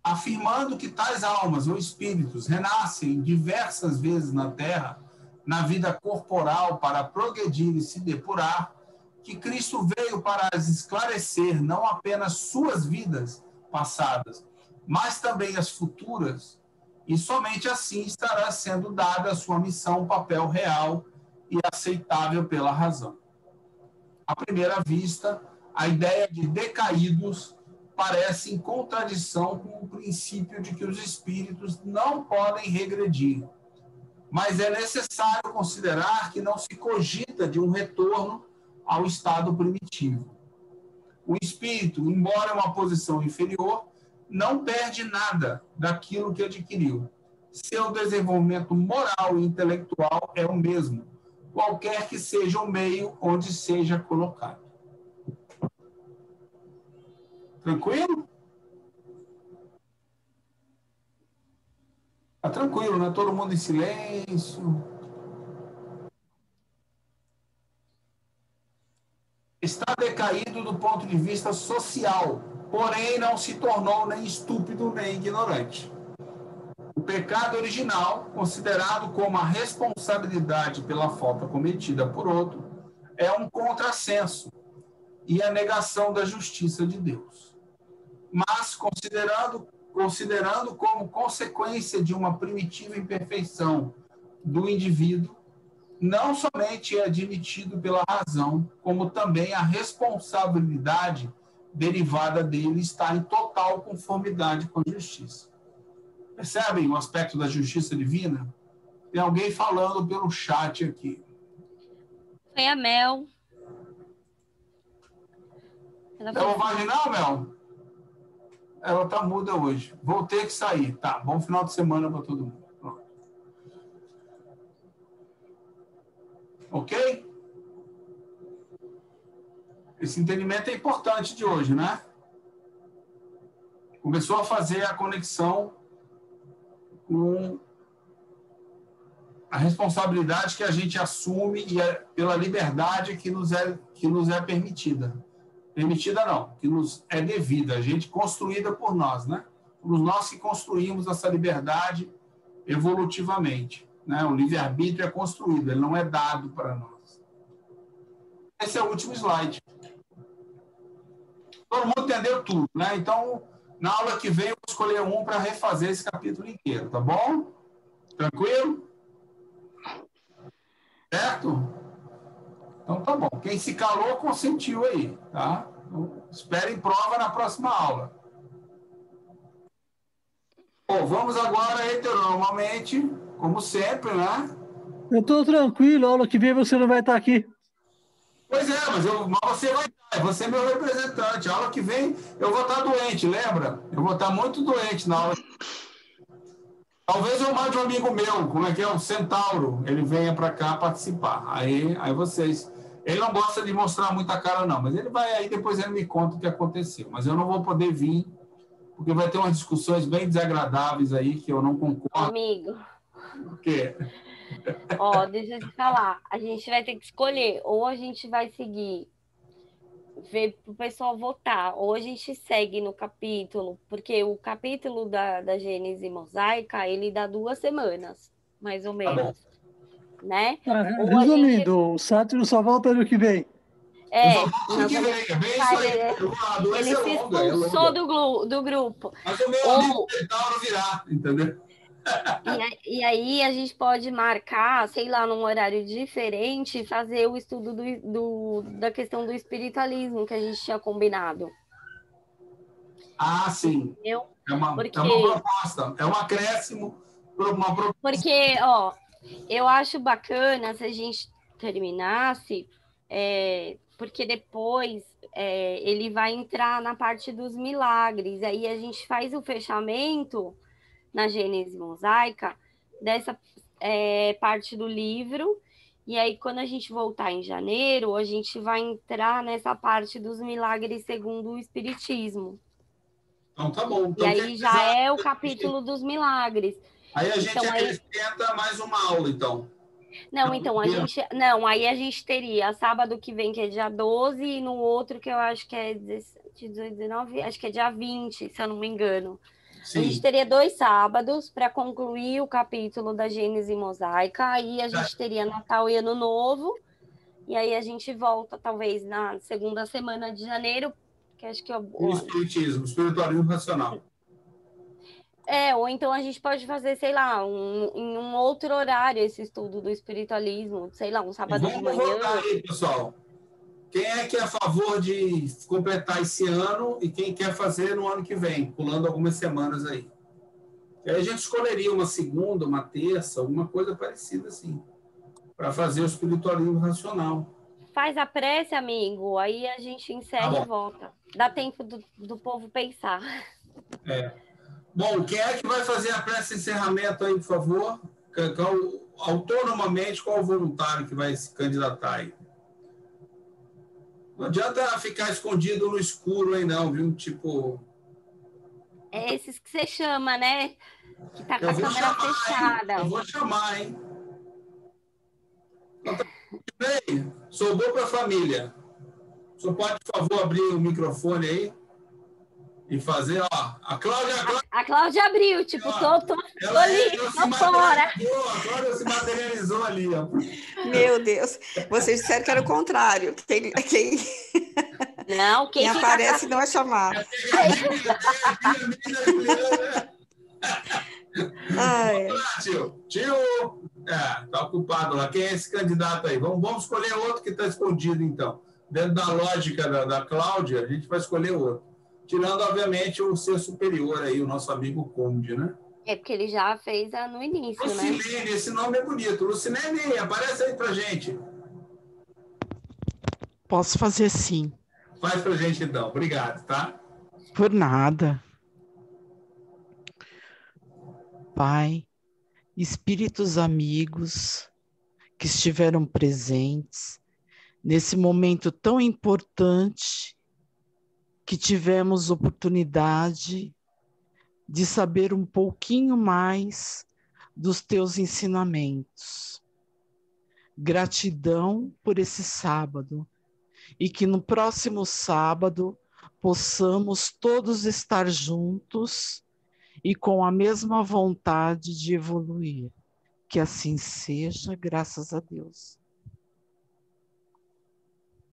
Speaker 1: Afirmando que tais almas ou espíritos renascem diversas vezes na Terra, na vida corporal para progredir e se depurar, que Cristo veio para as esclarecer não apenas suas vidas passadas, mas também as futuras, e somente assim estará sendo dada a sua missão um papel real e aceitável pela razão. À primeira vista, a ideia de decaídos parece em contradição com o princípio de que os espíritos não podem regredir. Mas é necessário considerar que não se cogita de um retorno ao estado primitivo. O espírito, embora em uma posição inferior, não perde nada daquilo que adquiriu. Seu desenvolvimento moral e intelectual é o mesmo, qualquer que seja o meio onde seja colocado. Tranquilo? Tá tranquilo, né? Todo mundo em silêncio. Está decaído do ponto de vista social, porém não se tornou nem estúpido nem ignorante. O pecado original, considerado como a responsabilidade pela falta cometida por outro, é um contrassenso e a negação da justiça de Deus. Mas, considerando como consequência de uma primitiva imperfeição do indivíduo, não somente é admitido pela razão, como também a responsabilidade derivada dele está em total conformidade com a justiça. Percebem o aspecto da justiça divina? Tem alguém falando pelo chat aqui.
Speaker 3: Foi a Mel.
Speaker 1: É o vaginal, Mel? Ela tá muda hoje. Vou ter que sair. Tá, bom final de semana para todo mundo. Pronto. Ok? Esse entendimento é importante de hoje, né? Começou a fazer a conexão com a responsabilidade que a gente assume e pela liberdade que nos é permitida. Permitida não, que nos é devida, a gente construída por nós, né? Somos nós que construímos essa liberdade evolutivamente, né? O livre-arbítrio é construído, ele não é dado para nós. Esse é o último slide. Todo mundo entendeu tudo, né? Então, na aula que vem, eu vou escolher um para refazer esse capítulo inteiro, tá bom? Tranquilo? Certo? Então, tá bom. Quem se calou, consentiu aí, tá? Então, esperem prova na próxima aula. Bom, vamos agora heteronormalmente, como sempre, né?
Speaker 2: Eu estou tranquilo, a aula que vem você não vai estar aqui.
Speaker 1: Pois é, mas você vai estar, você é meu representante. A aula que vem eu vou estar doente, lembra? Eu vou estar muito doente na aula. Talvez eu mande um amigo meu, como é que é? O Centauro, ele venha para cá participar. Aí vocês... Ele não gosta de mostrar muita cara, não, mas ele vai aí, depois ele me conta o que aconteceu. Mas eu não vou poder vir, porque vai ter umas discussões bem desagradáveis aí, que eu não concordo.
Speaker 3: Amigo.
Speaker 1: O quê?
Speaker 3: Ó, deixa eu te falar. A gente vai ter que escolher. Ou a gente vai seguir, ver para o pessoal votar, ou a gente segue no capítulo, porque o capítulo da Gênese Mosaica, ele dá 2 semanas, mais ou menos. Né?
Speaker 2: Resumindo, o Sátiro só volta ano que vem.
Speaker 3: Ele se expulsou do grupo.
Speaker 1: Mas o meu amigo Centauro virá, entendeu?
Speaker 3: E aí a gente pode marcar, sei lá, num horário diferente, fazer o estudo da questão do espiritualismo que a gente tinha combinado.
Speaker 1: Ah, sim.
Speaker 3: Entendeu?
Speaker 1: É uma proposta, é um acréscimo para uma proposta.
Speaker 3: Porque, ó, eu acho bacana se a gente terminasse, porque depois ele vai entrar na parte dos milagres, aí a gente faz o fechamento na Gênese Mosaica dessa parte do livro, e aí quando a gente voltar em janeiro, a gente vai entrar nessa parte dos milagres segundo o Espiritismo.
Speaker 1: Então tá bom. Então,
Speaker 3: e aí já é o capítulo dos milagres.
Speaker 1: Aí a gente acrescenta mais uma aula, então.
Speaker 3: Não, então, aí a gente teria sábado que vem, que é dia 12, e no outro que eu acho que é 19, acho que é dia 20, se eu não me engano. Sim. A gente teria 2 sábados para concluir o capítulo da Gênese Mosaica, aí a gente teria Natal e Ano Novo, e aí a gente volta, talvez, na segunda semana de janeiro, que acho que é
Speaker 1: o espiritismo, o espiritualismo racional.
Speaker 3: Ou então a gente pode fazer, sei lá, em um outro horário esse estudo do espiritualismo, sei lá, um sábado de manhã.
Speaker 1: Vamos votar aí, pessoal. Quem é que é a favor de completar esse ano e quem quer fazer no ano que vem, pulando algumas semanas aí? E aí a gente escolheria uma segunda, uma terça, alguma coisa parecida assim, para fazer o espiritualismo racional.
Speaker 3: Faz a prece, amigo, aí a gente encerra e volta. Dá tempo do povo pensar.
Speaker 1: Bom, quem é que vai fazer a prece de encerramento aí, por favor? autonomamente qual voluntário que vai se candidatar aí. Não adianta ficar escondido no escuro aí não, viu? Tipo...
Speaker 3: É esses que você chama, né? Que tá com a câmera
Speaker 1: chamar,
Speaker 3: fechada.
Speaker 1: Eu vou chamar, hein? Então, bem, sou bom para a família. O senhor pode, por favor, abrir o microfone aí e fazer, ó. A
Speaker 3: Cláudia abriu, tipo, tô ali, tô fora.
Speaker 1: A Cláudia se materializou ali, ó.
Speaker 6: Meu Deus, vocês disseram que era o contrário.
Speaker 3: Não, quem
Speaker 6: aparece não é chamado.
Speaker 1: Tio, tá ocupado lá. Quem é esse candidato aí? Vamos escolher outro que está escondido, então. Dentro da lógica da Cláudia, a gente vai escolher outro. Tirando, obviamente, o ser superior aí, o nosso amigo Conde, né?
Speaker 3: É porque ele já fez no início,
Speaker 1: Lucilene,
Speaker 3: né?
Speaker 1: Esse nome é bonito. Lucilene, aparece aí pra gente.
Speaker 9: Posso fazer sim.
Speaker 1: Faz pra gente, então. Obrigado, tá?
Speaker 9: Por nada. Pai, espíritos amigos que estiveram presentes nesse momento tão importante que tivemos oportunidade de saber um pouquinho mais dos teus ensinamentos. Gratidão por esse sábado e que no próximo sábado possamos todos estar juntos e com a mesma vontade de evoluir. Que assim seja, graças a Deus.